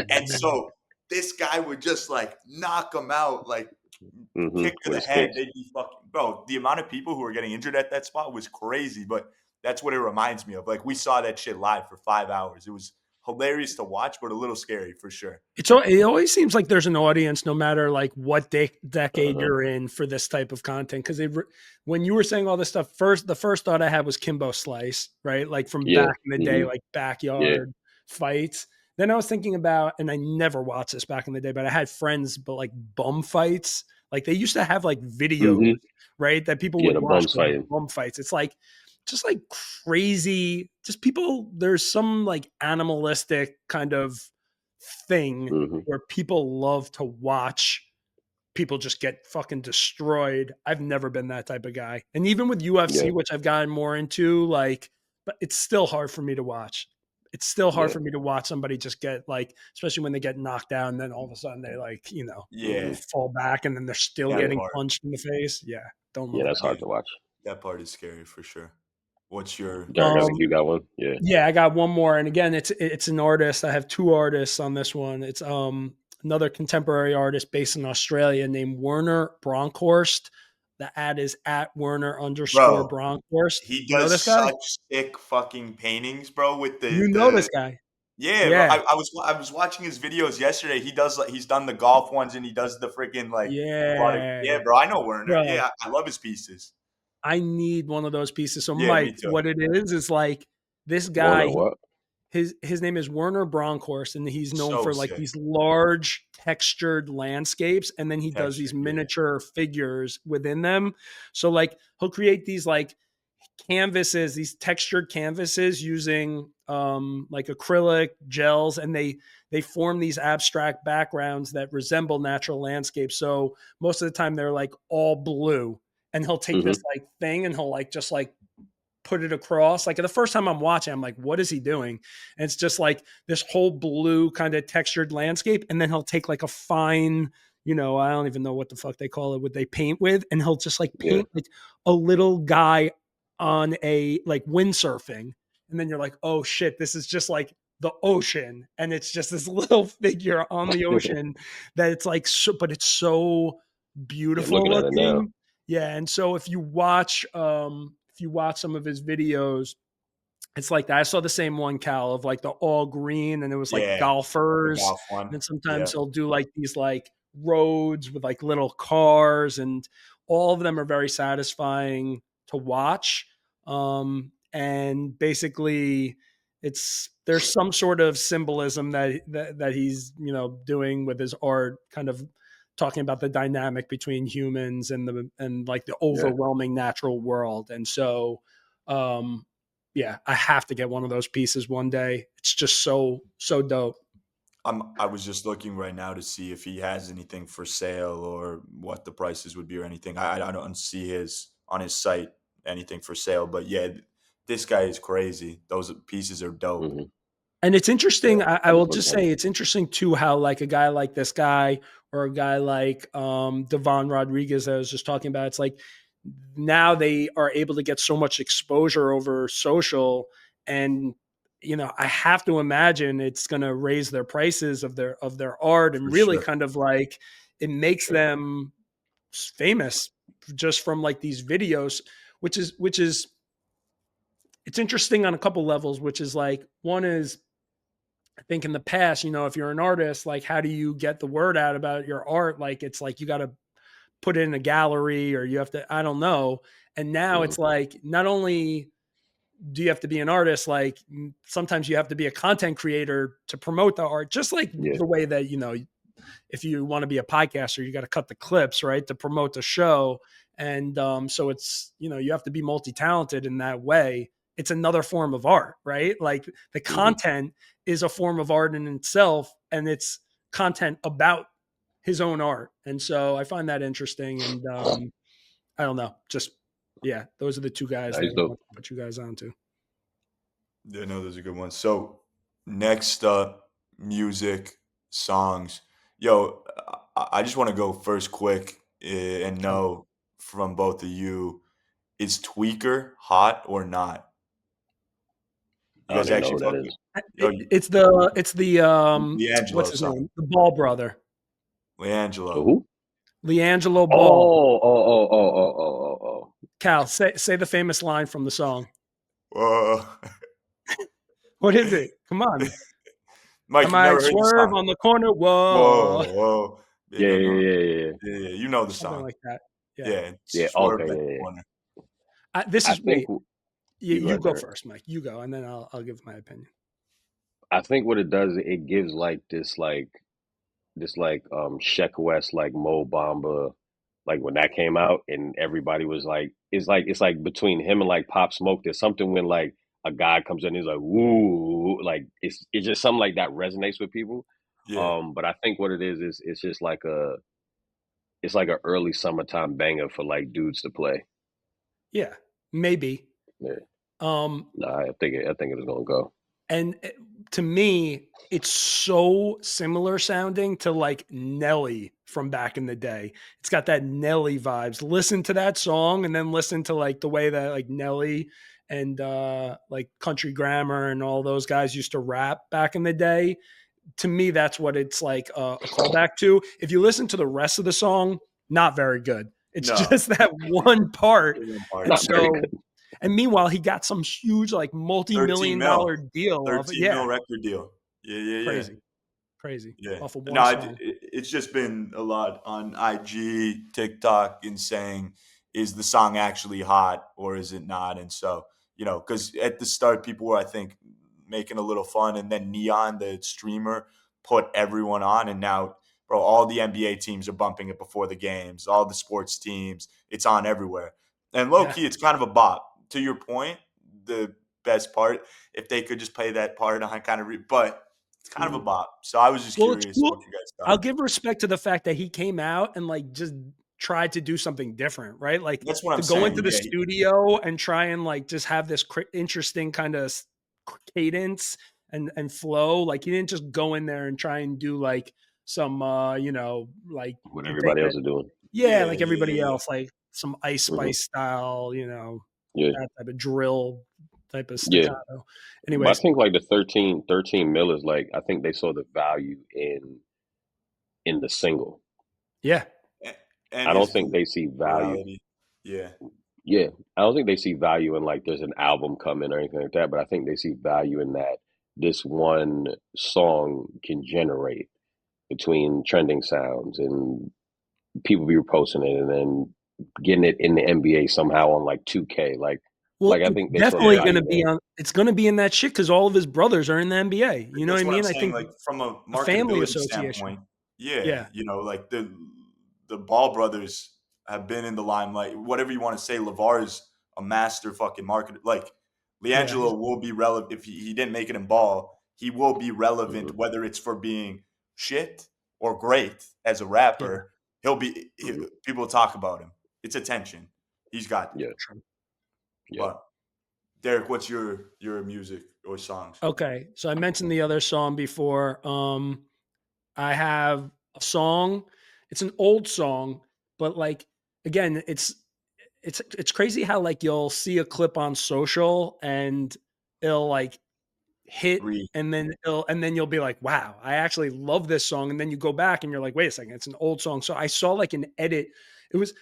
and so this guy would just like knock him out, like kick to the head. They'd be fucking, bro, the amount of people who were getting injured at that spot was crazy, but that's what it reminds me of. Like we saw that shit live for 5 hours. It was hilarious to watch, but a little scary for sure. It always seems like there's an audience, no matter like what decade you're in for this type of content. Because when you were saying all this stuff, the first thought I had was Kimbo Slice, right? Like from back in the day, like backyard fights. Then I was thinking about, and I never watched this back in the day, but I had friends, but like bum fights. Like they used to have like videos, right? That people would watch bum fights. It's like, just like crazy, just people, there's some like animalistic kind of thing where people love to watch people just get fucking destroyed. I've never been that type of guy. And even with UFC, which I've gotten more into, like, but it's still hard for me to watch. It's still hard for me to watch somebody just get like, especially when they get knocked down, and then all of a sudden they like, fall back and then they're still getting punched in the face. Yeah. That's hard to watch. That part is scary for sure. What's your? I think you got one. Yeah, I got one more. And again, it's an artist. I have two artists on this one. It's another contemporary artist based in Australia named Werner Bronkhorst. The ad is at Werner _ Bronkhorst. He does such sick fucking paintings, bro. With this guy. Yeah. Bro, I was watching his videos yesterday. He's done the golf ones and he does the freaking like bro. I know Werner. Bro. Yeah, I love his pieces. I need one of those pieces. So Mike, what it is like this guy, his name is Werner Bronkhorst, and he's known for like these large textured landscapes. And then he does these miniature figures within them. So like he'll create these like canvases, these textured canvases using like acrylic gels, and they form these abstract backgrounds that resemble natural landscapes. So most of the time they're like all blue, and he'll take this like thing and he'll like just like put it across. Like the first time I'm watching, I'm like, what is he doing? And it's just like this whole blue kind of textured landscape. And then he'll take like a fine, I don't even know what the fuck they call it, what they paint with. And he'll just like paint like a little guy on a like windsurfing. And then you're like, oh shit, this is just like the ocean. And it's just this little figure on the ocean that it's like, but it's so beautiful looking. Yeah. And so if you watch some of his videos, it's like that. I saw the same one, Cal, of like the all green, and it was like golfers. And then sometimes he'll do like these like roads with like little cars, and all of them are very satisfying to watch. And basically there's some sort of symbolism that he's, doing with his art, kind of talking about the dynamic between humans and like the overwhelming natural world. And so, I have to get one of those pieces one day. It's just so dope. I was just looking right now to see if he has anything for sale or what the prices would be or anything. I don't see on his site anything for sale, but yeah, this guy is crazy. Those pieces are dope. And it's interesting. I will just say it's interesting too, how like a guy like this guy or a guy like Devon Rodriguez that I was just talking about, it's like now they are able to get so much exposure over social, and I have to imagine it's going to raise their prices of their art, and really kind of like it makes them famous just from like these videos, which is it's interesting on a couple levels, which is like, one is, I think in the past, if you're an artist, like how do you get the word out about your art? Like, it's like, you got to put it in a gallery, or you have to, I don't know. And now it's like, not only do you have to be an artist, like sometimes you have to be a content creator to promote the art, just like the way that, if you want to be a podcaster, you got to cut the clips, right, to promote the show. And so it's, you have to be multi-talented in that way. It's another form of art, right? Like the content is a form of art in itself, and it's content about his own art. And so I find that interesting. And I don't know, just, those are the two guys that I want to put you guys on to. Yeah, no, those are good ones. So next up, music, songs. Yo, I just want to go first quick and know from both of you, is Tweaker hot or not? You guys actually know that is. It's the LiAngelo what's his song. name? The Ball brother. LiAngelo. Who? LiAngelo Ball. Oh. Cal, say the famous line from the song. Whoa. What is it? Come on. Mike, I might swerve on the corner. Whoa. Yeah. You know the song. Something like that. Yeah. Swerve at the corner. You go first, Mike. You go, and then I'll give my opinion. I think what it does, it gives like this Sheck West, like Mo Bamba, like when that came out and everybody was like, it's like between him and like Pop Smoke, there's something when like a guy comes in and he's like, woo, like it's just something like that resonates with people. But I think what it is it's just like it's like an early summertime banger for like dudes to play. Yeah, maybe. Yeah. I think it is gonna go. And to me, it's so similar sounding to like Nelly from back in the day. It's got that Nelly vibes. Listen to that song and then listen to like the way that like Nelly and like Country Grammar and all those guys used to rap back in the day. To me, that's what it's like a callback to. If you listen to the rest of the song, not very good. It's just that one part. Not very good. And meanwhile, he got some huge, like multi-million-dollar deal. 13 mil record deal. Yeah. Crazy. Yeah. Off of one song. It's just been a lot on IG, TikTok, and saying, is the song actually hot or is it not? And so, because at the start, people were, I think, making a little fun. And then Neon, the streamer, put everyone on. And now, bro, all the NBA teams are bumping it before the games. All the sports teams. It's on everywhere. And low-key, it's kind of a bop. to your point, the best part, if they could just play that part on kind of, but it's kind of a bop. So I was just Well, it's curious cool. what you guys I'll thought. give respect to the fact that he came out and like just tried to do something different, right? Like That's what I'm to go saying. into the studio and try and like just have this interesting kind of cadence and flow. Like he didn't just go in there and try and do like some like what and everybody else is doing. like everybody else, like some Ice Spice style, Yeah, that type of drill type of yeah. staccato. But I Anyways, think like the 13 mil is like, I think they saw the value in the single. yeah. And I don't think they see value. Yeah. Yeah, I don't think they see value in like there's an album coming or anything like that. But I think they see value in that this one song can generate between trending sounds and people be reposting it and then getting it in the NBA somehow on like 2K. Well, I it's think they saw the definitely going to value be there. on. It's going to be in that shit because all of his brothers are in the NBA. You know what That's I what I'm mean? I saying. think Like from a a family marketability association. standpoint, yeah, Yeah. Like the Ball brothers have been in the limelight. Whatever you want to say, LeVar's a master fucking marketer. Like LiAngelo will be relevant if he didn't make it in Ball. He will be relevant whether it's for being shit or great as a rapper. He'll be people will talk about him. It's attention. He's got Yeah. But Derek, what's your music or songs? Okay, so I mentioned the other song before. I have a song. It's an old song, but like again, it's crazy how like you'll see a clip on social and it'll like hit and then you'll be like, wow, I actually love this song. And then you go back and you're like, wait a second, it's an old song. So I saw like an edit. It was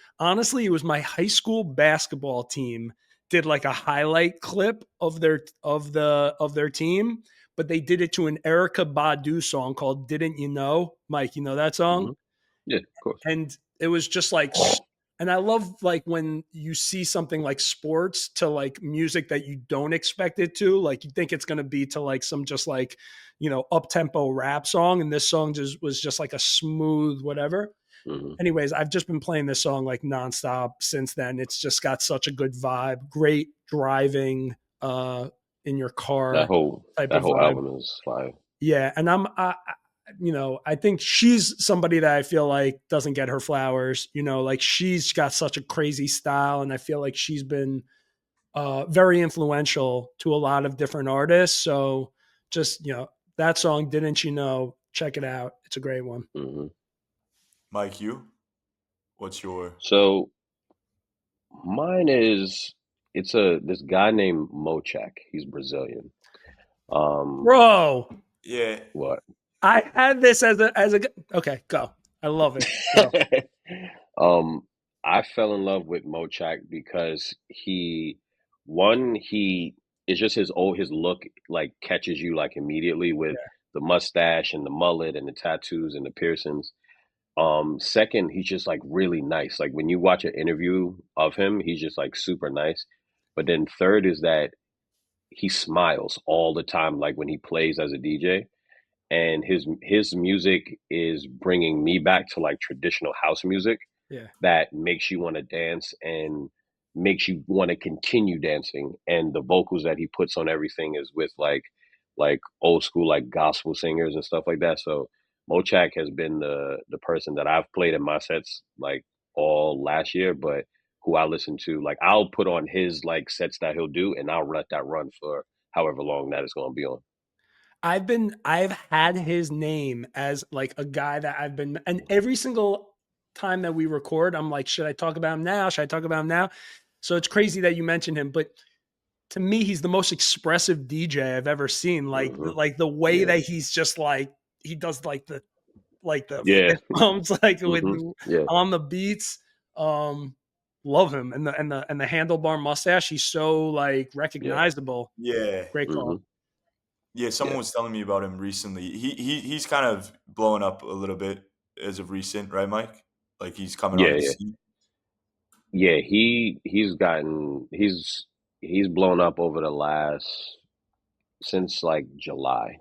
my high school basketball team did like a highlight clip of their team, but they did it to an Erykah Badu song called Didn't You Know? Mike, you know that song? Yeah, of course. And it was just like, and I love like when you see something like sports to like music that you don't expect it to, like you think it's going to be to like some just like, up tempo rap song. And this song was just like a smooth, whatever. Anyways, I've just been playing this song like nonstop since then. It's just got such a good vibe, great driving, in your car. That whole album is fire. Yeah. And I think she's somebody that I feel like doesn't get her flowers, like she's got such a crazy style. And I feel like she's been very influential to a lot of different artists. So just, that song, Didn't You Know? Check it out. It's a great one. Mike, what's your? So mine is, this guy named Mochakk. He's Brazilian. Bro. Yeah. What? I had this as a okay, go. I love it. Go. I fell in love with Mochakk because it's just his look like catches you like immediately with the mustache and the mullet and the tattoos and the piercings. Second, he's just like really nice. Like when you watch an interview of him, he's just like super nice. But then third is that he smiles all the time, like when he plays as a DJ. And his music is bringing me back to like traditional house music that makes you want to dance and makes you want to continue dancing. And the vocals that he puts on everything is with like old school like gospel singers and stuff like that. So Mochakk has been the person that I've played in my sets like all last year, but who I listen to, like I'll put on his like sets that he'll do and I'll let that run for however long that is going to be on. I've had his name as like a guy that I've been, and every single time that we record, I'm like, should I talk about him now? Should I talk about him now? So it's crazy that you mentioned him, but to me, he's the most expressive DJ I've ever seen. Like the way that he's just like, he does like the fist bumps, like with on the beats. Love him. And the handlebar mustache. He's so like recognizable. Yeah. Great call. Yeah, someone was telling me about him recently. He's kind of blowing up a little bit as of recent, right, Mike? Like he's coming on the scene. Yeah, he's blown up over the last since like July.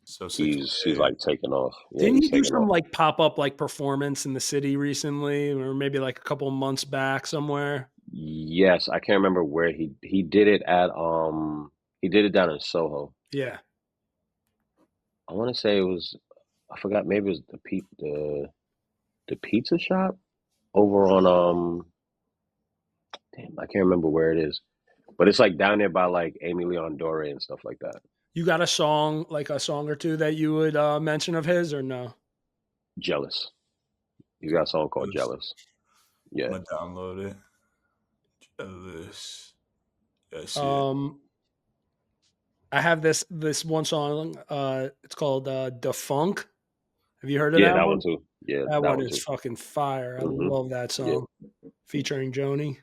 So he's like taking off. Yeah, didn't he do some like pop up like performance in the city recently, or maybe like a couple of months back somewhere? Yes, I can't remember where he did it at. He did it down in Soho. Yeah. I want to say it was. I forgot. Maybe it was the pizza shop over on Damn, I can't remember where it is, but it's like down there by like Amy Leon Dore and stuff like that. You got a song or two that you would mention of his or no? Jealous. He's got a song called Jealous. Yeah. I'm gonna download it. Jealous. Yeah, I see I have this one song. It's called "Defunk." Have you heard of that that one? one too. Yeah, That one one is too. fucking fire. I Mhm. love that Yeah. song, featuring Joni.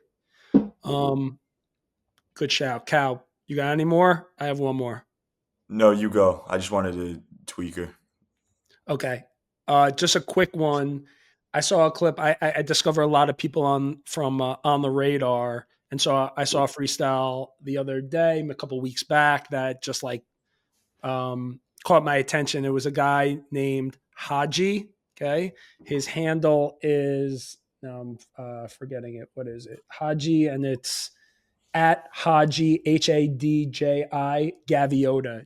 Good shout, Cal. You got any more? I have one more. No, you go. I just wanted to tweak her. Okay. Just a quick one. I saw a clip. I discover a lot of people on the radar, and so I saw a freestyle the other day, a couple weeks back, that just like caught my attention. It was a guy named Hadji. Okay, his handle is now I'm forgetting it. What is it? Hadji, and it's at Hadji Hadji Gaviota Gaviota.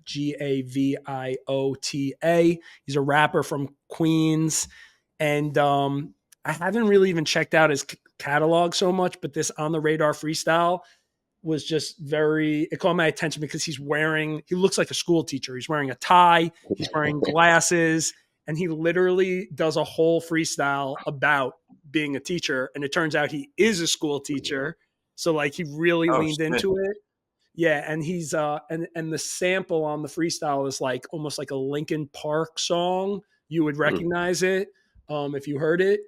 He's a rapper from Queens, and I haven't really even checked out his catalog so much, but this on the radar freestyle was just it caught my attention because he looks like a school teacher. He's wearing a tie, he's wearing glasses, and he literally does a whole freestyle about being a teacher. And it turns out he is a school teacher. So like he really leaned into it. Yeah. And he's, and the sample on the freestyle is like almost like a Linkin Park song. You would recognize it if you heard it.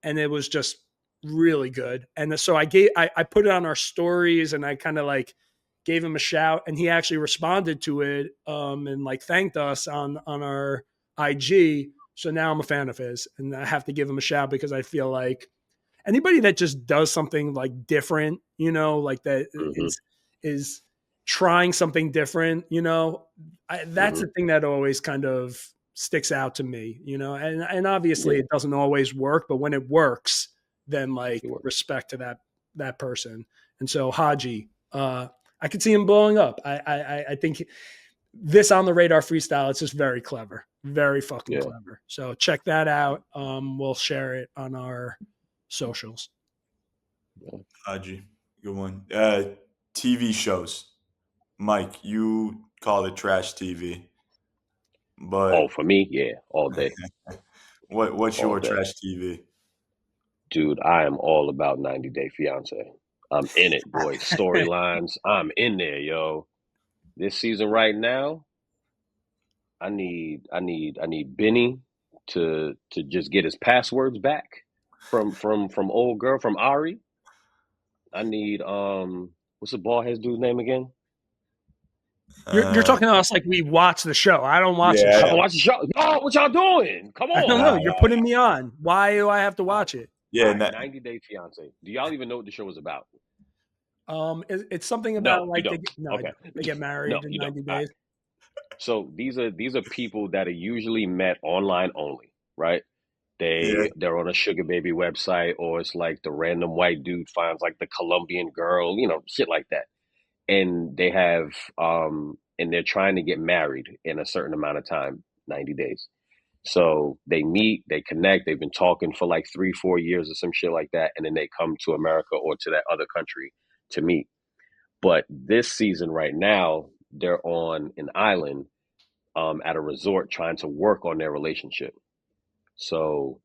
And it was just really good. And so I put it on our stories, and I kind of like gave him a shout, and he actually responded to it and like thanked us on our IG. So now I'm a fan of his, and I have to give him a shout because I feel like anybody that just does something like different, like that is trying something different, that's the thing that always kind of sticks out to me, and obviously it doesn't always work, but when it works, then like respect to that person. And so Hadji, I could see him blowing up. I think this on the radar freestyle, it's just very clever, very fucking clever. So check that out. We'll share it on our socials. Hadji, good one. TV shows. Mike, you call it trash TV. But for me, yeah, all day. What's your trash TV? Dude, I am all about 90 Day Fiance. I'm in it, boy. Storylines, I'm in there, yo. This season right now, I need Benny to just get his passwords back from old girl, from Ari. I need what's the bald head dude's name again? You're talking to us like we watch the show. I don't watch the show. I don't watch the show. Yo, what y'all doing? Come on. I don't know. You're putting me on. Why do I have to watch it? Yeah, 90 Day Fiance. Do y'all even know what the show is about? It's something about they get married in 90 days. So these are people that are usually met online only, right? They're on a sugar baby website, or it's like the random white dude finds like the Colombian girl, shit like that. And they have and they're trying to get married in a certain amount of time, 90 days. So they meet, they connect, they've been talking for like 3-4 years or some shit like that, and then they come to America or to that other country to meet. But this season right now, they're on an island at a resort trying to work on their relationship. So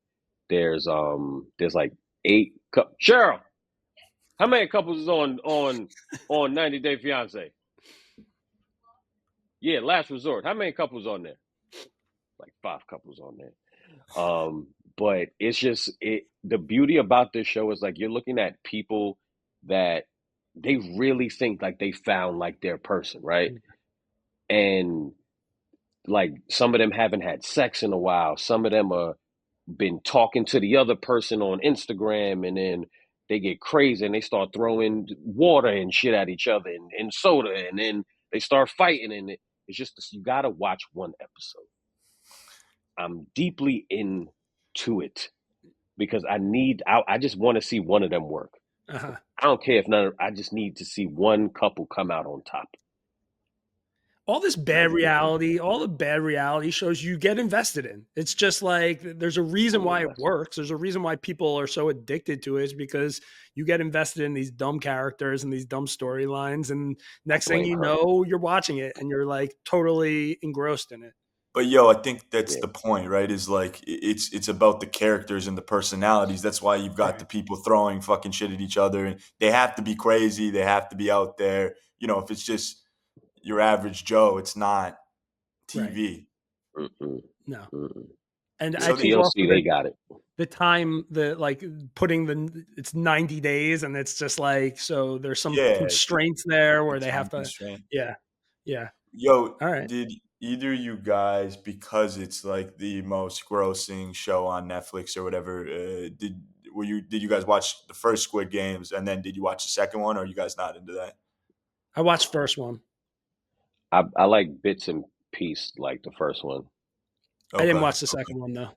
there's like 8 Cheryl, how many couples is on 90 Day Fiance? Yeah, last resort. How many couples on there? Like 5 couples on there. But it's just the beauty about this show is like you're looking at people that they really think like they found like their person, right? And like some of them haven't had sex in a while. Some of them are been talking to the other person on Instagram, and then they get crazy and they start throwing water and shit at each other and soda, and then they start fighting, and it's just you gotta watch one episode. I'm deeply into it because I just want to see one of them work. I don't care if none. I just need to see one couple come out on top. All this bad reality, all the bad reality shows you get invested in. It's just like there's a reason why it works. There's a reason why people are so addicted to it, is because you get invested in these dumb characters and these dumb storylines. And next thing you know, you're watching it and you're like totally engrossed in it. But I think that's the point, right? Is like it's about the characters and the personalities. That's why you've got the people throwing fucking shit at each other, and they have to be crazy. They have to be out there. If it's just your average Joe, it's not TV. Right. No. And I think TLC, they got it. The time, it's 90 days, and it's just like, so there's some constraints there where they have to. Constraint. Yeah. All right. Did either you guys, because it's like the most grossing show on Netflix or whatever, did you guys watch the first Squid Games, and then did you watch the second one, or are you guys not into that? I watched first one. I like bits and pieces, like the first one. Okay. I didn't watch the second one though.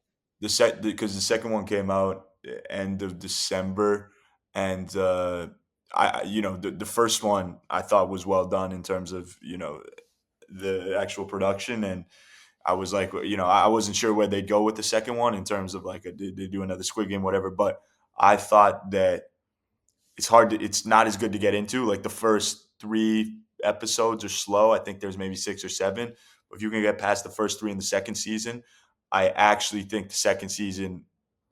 Because the second one came out end of December, and the first one I thought was well done in terms of the actual production, and I was like, I wasn't sure where they'd go with the second one in terms of like, did they do another Squid Game, whatever. But I thought that it's not as good to get into. Like the first 3 episodes are slow. I think there's maybe 6 or 7. If you can get past the first 3 in the second season, I actually think the second season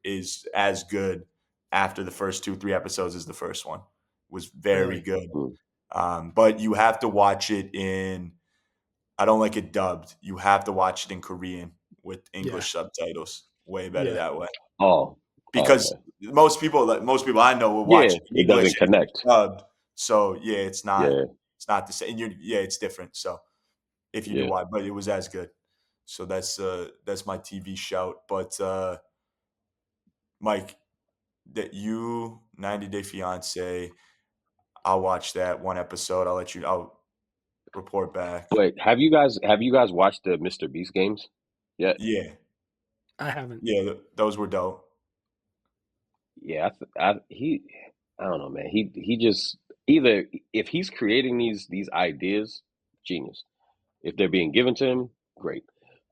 is as good after the first 2-3 episodes as the first one. It was very good. But you have to watch it in, I don't like it dubbed. You have to watch it in Korean with English subtitles. Way better that way. Oh, because most people I know will watch it in English. It doesn't connect. Dubbed. So it's not. Yeah. It's not the same. It's different. So if you do watch, but it was as good. So that's my TV shout. But Mike, that 90 Day Fiance, I'll watch that one episode. I'll report back. Wait, have you guys watched the Mr. Beast games yet? Yeah. I haven't. Yeah, those were dope. Yeah, I don't know, man. He just, either if he's creating these ideas, genius. If they're being given to him, great.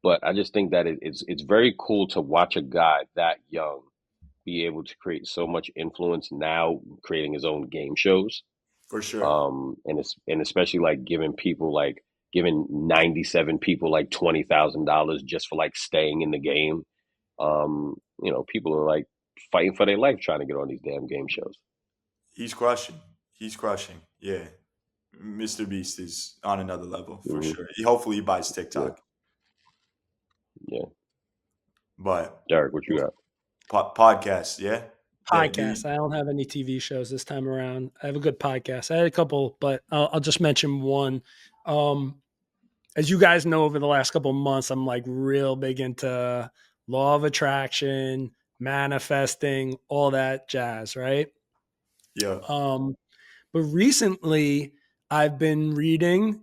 But I just think that it's very cool to watch a guy that young be able to create so much influence now, creating his own game shows. For sure. And especially like giving 97 people like $20,000 just for like staying in the game. People are like fighting for their life trying to get on these damn game shows. He's crushing. Yeah. Mr. Beast is on another level for sure. Hopefully he buys TikTok. Yeah. But Derek, what you got? Podcasts, yeah? Podcast. I don't have any TV shows this time around. I have a good podcast. I had a couple, but I'll just mention one. As you guys know, over the last couple of months, I'm like real big into law of attraction, manifesting, all that jazz, right? Yeah. But recently I've been reading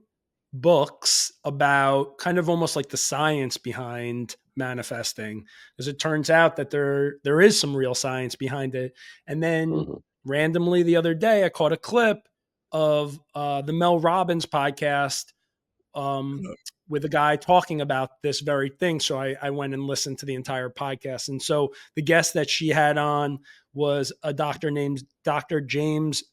books about kind of almost like the science behind manifesting, as it turns out that there is some real science behind it. And then randomly the other day, I caught a clip of the Mel Robbins podcast with a guy talking about this very thing. So I went and listened to the entire podcast. And so the guest that she had on was a doctor named Dr. James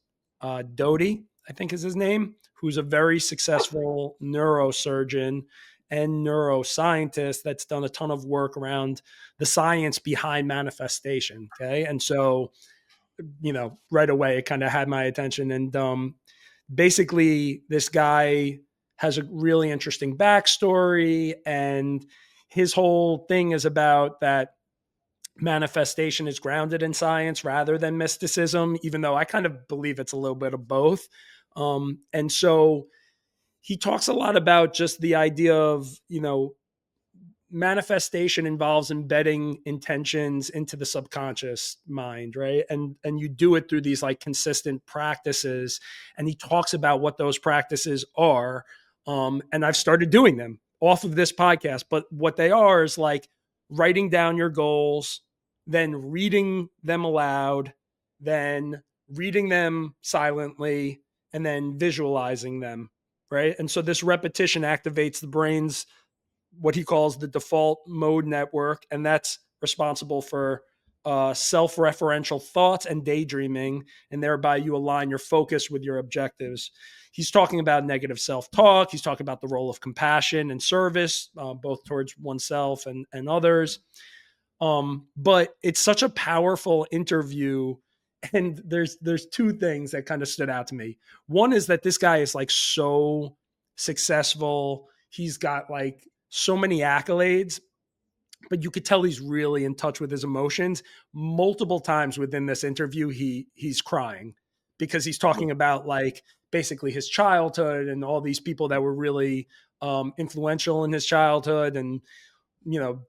Doty, I think is his name, who's a very successful neurosurgeon and neuroscientist that's done a ton of work around the science behind manifestation. Okay. And so, right away, it kind of had my attention. And basically, this guy has a really interesting backstory, and his whole thing is about that manifestation is grounded in science rather than mysticism, even though I kind of believe it's a little bit of both. And so he talks a lot about just the idea of, manifestation involves embedding intentions into the subconscious mind, right? And you do it through these like consistent practices. And he talks about what those practices are. And I've started doing them off of this podcast, but what they are is like writing down your goals, then reading them aloud, then reading them silently, and then visualizing them, right? And so this repetition activates the brain's what he calls the default mode network, and that's responsible for self-referential thoughts and daydreaming, and thereby you align your focus with your objectives. He's talking about negative self-talk. He's talking about the role of compassion and service, both towards oneself and others. But it's such a powerful interview. And there's two things that kind of stood out to me. One is that this guy is like so successful. He's got like so many accolades, but you could tell he's really in touch with his emotions. Multiple times within this interview, he's crying because he's talking about like basically his childhood and all these people that were really influential in his childhood, and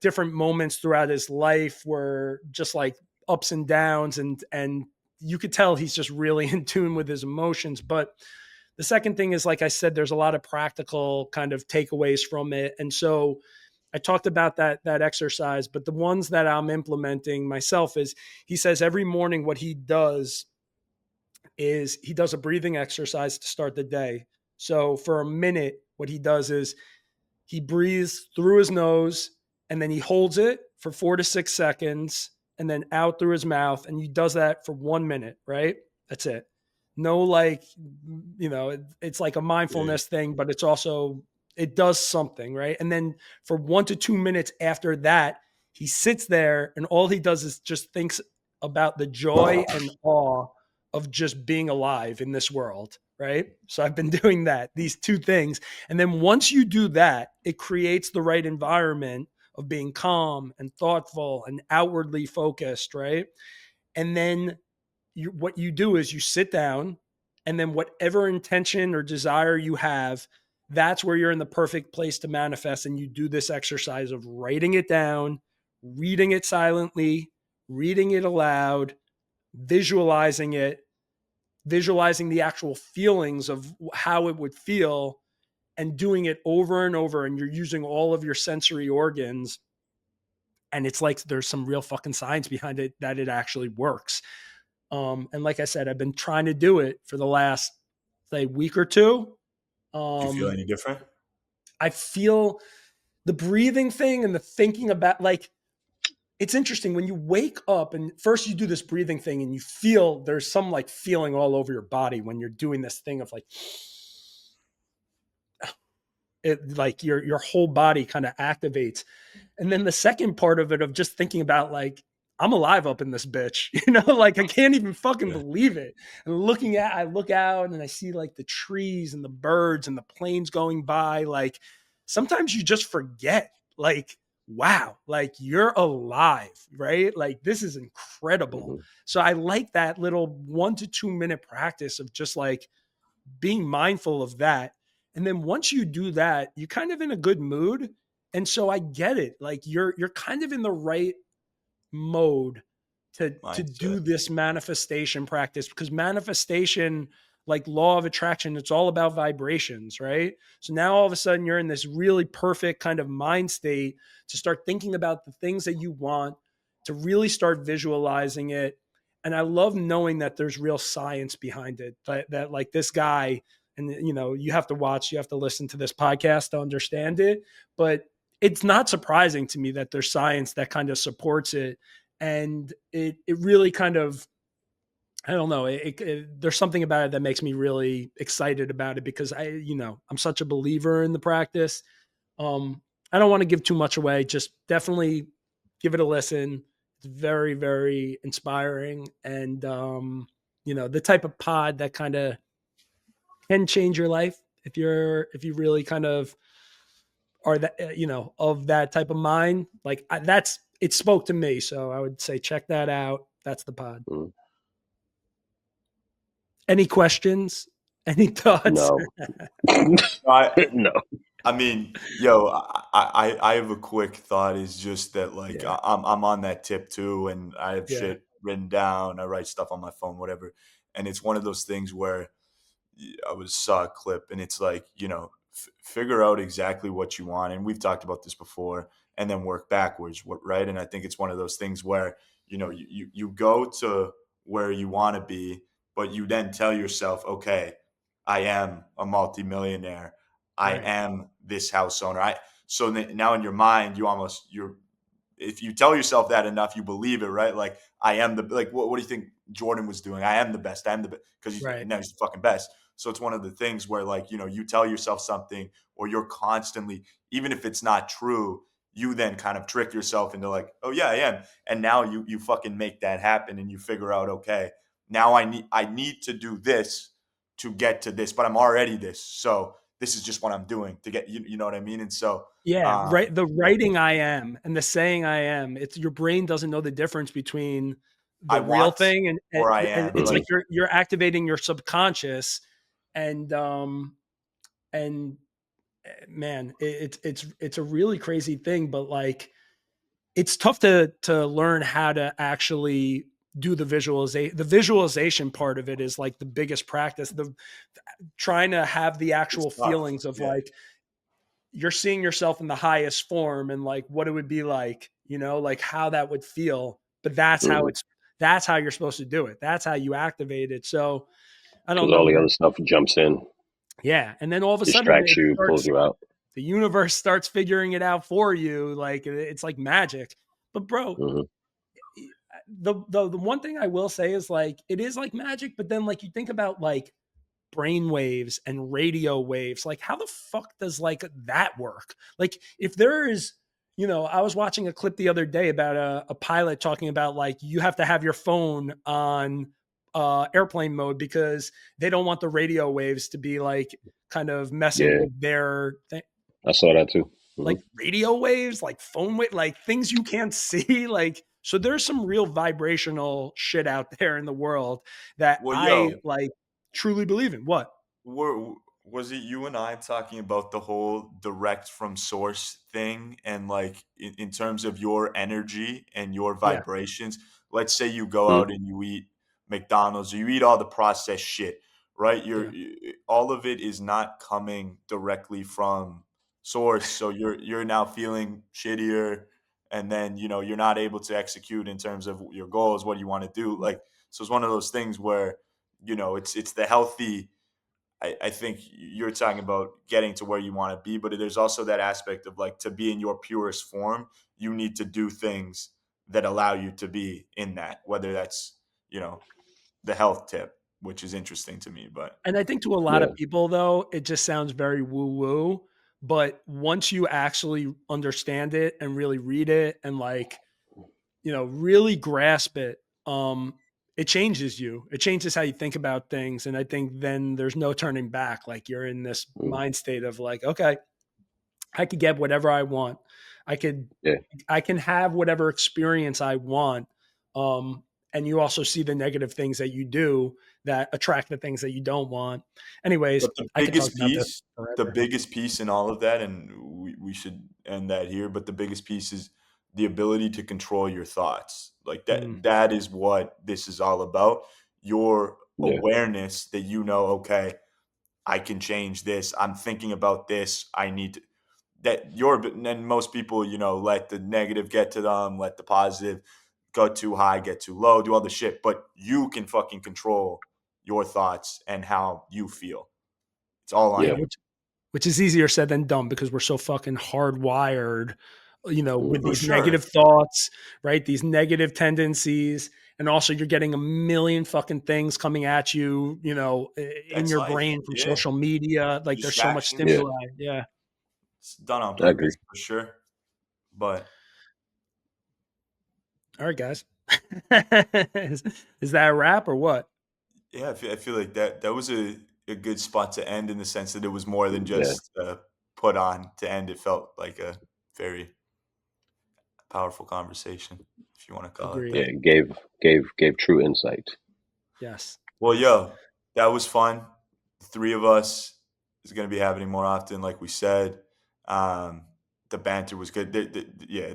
different moments throughout his life were just like ups and downs, and you could tell he's just really in tune with his emotions. But the second thing is, like I said, there's a lot of practical kind of takeaways from it. And so I talked about that exercise, but the ones that I'm implementing myself is, he says every morning what he does is he does a breathing exercise to start the day. So for a minute, what he does is he breathes through his nose, and then he holds it for 4 to 6 seconds, and then out through his mouth. And he does that for 1 minute, right? That's it. No, like, it's like a mindfulness thing, but it's also, it does something, right? And then for 1 to 2 minutes after that, he sits there and all he does is just thinks about the joy and awe of just being alive in this world, right? So I've been doing that, these two things. And then once you do that, it creates the right environment of being calm and thoughtful and outwardly focused, right? And then what you do is you sit down, and then whatever intention or desire you have, that's where you're in the perfect place to manifest. And you do this exercise of writing it down, reading it silently, reading it aloud, visualizing it, visualizing the actual feelings of how it would feel, and doing it over and over. And you're using all of your sensory organs. And it's like there's some real fucking science behind it that it actually works. And like I said, I've been trying to do it for the last, say, week or two. Do you feel any different? I feel the breathing thing and the thinking about, like, it's interesting when you wake up and first you do this breathing thing and you feel there's some like feeling all over your body when you're doing this thing of like, it, like your whole body kind of activates. And then the second part of it of just thinking about like, I'm alive up in this bitch, like I can't even fucking believe it. And I look out and I see like the trees and the birds and the planes going by. Like sometimes you just forget, like, wow, like you're alive, right? Like this is incredible. Mm-hmm. So I like that little 1 to 2 minute practice of just like being mindful of that. And then once you do that, you're kind of in a good mood. And so I get it. Like you're kind of in the right mode to do this manifestation practice, because manifestation, like law of attraction, it's all about vibrations, right? So now all of a sudden you're in this really perfect kind of mind state to start thinking about the things that you want, to really start visualizing it. And I love knowing that there's real science behind it, that like this guy, and you have to listen to this podcast to understand it, but it's not surprising to me that there's science that kind of supports it. And it really kind of, I don't know, there's something about it that makes me really excited about it, because I'm such a believer in the practice. I don't want to give too much away. Just definitely give it a listen. It's very, very inspiring. And, the type of pod that kind of can change your life if you really kind of are that, of that type of mind. Like it spoke to me. So I would say, check that out. That's the pod. Mm. Any questions? Any thoughts? No. No. I mean, yo, I have a quick thought. Is just that like I'm on that tip too, and I have shit written down. I write stuff on my phone, whatever. And it's one of those things where I saw a clip, and it's like, figure out exactly what you want. And we've talked about this before, and then work backwards, right? And I think it's one of those things where you go to where you want to be, but you then tell yourself, okay, I am a multimillionaire. I Right. am this house owner. So now in your mind, if you tell yourself that enough, you believe it, right? Like I am what do you think Jordan was doing? I am the best. I am the best because Right. now he's the fucking best. So it's one of the things where like, you tell yourself something or you're constantly, even if it's not true, you then kind of trick yourself into like, oh yeah, I am. And now you fucking make that happen and you figure out, okay, now I need to do this to get to this, but I'm already this. So this is just what I'm doing to get, you know what I mean? And so, Yeah, right. The writing I am and the saying I am, it's your brain doesn't know the difference between I the real want thing and, or I and am, or it's Mhm. like like, you're activating your subconscious and man, it's a really crazy thing, but like it's tough to learn how to actually do the visualization. The visualization part of it is like the biggest practice. The trying to have the it's actual tough. feelings of Yeah. like you're seeing yourself in the highest form and like what it would be like, like how that would feel. But Mhm. that's how you're supposed to do it. That's how you activate it. So I don't Because know, all the man. other stuff jumps in, Yeah. And then all of a sudden distracts you, pulls you out. the universe starts figuring it out for you. Like it's like magic. But bro, Hmm. the one thing I will say is like it is like magic, but then like you think about like brain waves and radio waves, like how the fuck does like that work? Like if there is, I was watching a clip the other day about a pilot talking about like you have to have your phone on airplane mode because they don't want the radio waves to be like kind of messing Yeah, with their thing. I saw that too. Hmm. Like radio waves, like phone wave, like things you can't see. Like, so there's some real vibrational shit out there in the world that Well, I yo, like truly believe in. What? was it you and I talking about the whole direct from source thing and like in terms of your energy and your Yeah. vibrations? Let's say you go Hmm. out and you eat McDonald's or you eat all the processed shit, right? Yeah. All of it is not coming directly from source, so you're now feeling shittier, and then you're not able to execute in terms of your goals, what you want to do. Like, so it's one of those things where it's the healthy. I think you're talking about getting to where you want to be, but there's also that aspect of like to be in your purest form, you need to do things that allow you to be in that, whether that's, the health tip, which is interesting to me. But And I think to a lot Yeah. of people, though, it just sounds very woo woo. But once you actually understand it and really read it and like, really grasp it, it changes you. It changes how you think about things. And I think then there's no turning back. Like you're in this Mm. mind state of like, okay, I could get whatever I want. I could Yeah. I can have whatever experience I want. And you also see the negative things that you do that attract the things that you don't want. Anyways, but the I could talk biggest about this piece, the forever. biggest piece in all of that, and we should end that here, but the biggest piece is the ability to control your thoughts. Like Mm, that is what this is all about. Your Yeah. awareness that okay, I can change this. I'm thinking about this. I need to, and most people, let the negative get to them, let the positive go too high, get too low, do all the shit. But you can fucking control your thoughts and how you feel. It's all on yeah, Yeah. you. which is easier said than done because we're so fucking hardwired, with Hmm. For these sure. negative thoughts, right? These negative tendencies. And also you're getting a million fucking things coming at you, in That's your life. brain from Yeah. social media. Like there's so much Distractions. Yeah. stimuli. Yeah. It's done on I agree. purpose for sure. But All right, guys. is that a wrap or what? yeah, I feel like that was a good spot to end in the sense that it was more than Yeah. just put on to end. It felt like a very powerful conversation, if you want to call it Agreed. that. Yeah. Gave true insight. Yes. Well, yo, that was fun. The three of us is going to be happening more often, like we said. Um, the banter was good. Yeah,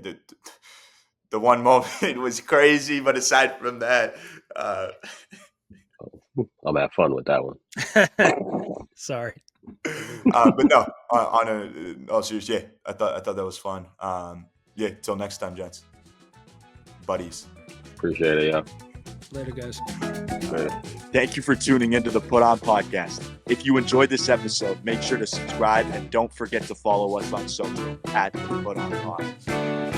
the one moment was crazy, but aside from that, uh, I'm having fun with that one. Sorry. but no, on a all serious, yeah, I thought that was fun. Yeah, till next time, gents, buddies. Appreciate it. Yeah. Later, guys. Later. Thank you for tuning into the Put On Podcast. If you enjoyed this episode, make sure to subscribe and don't forget to follow us on social at the Put On Pod.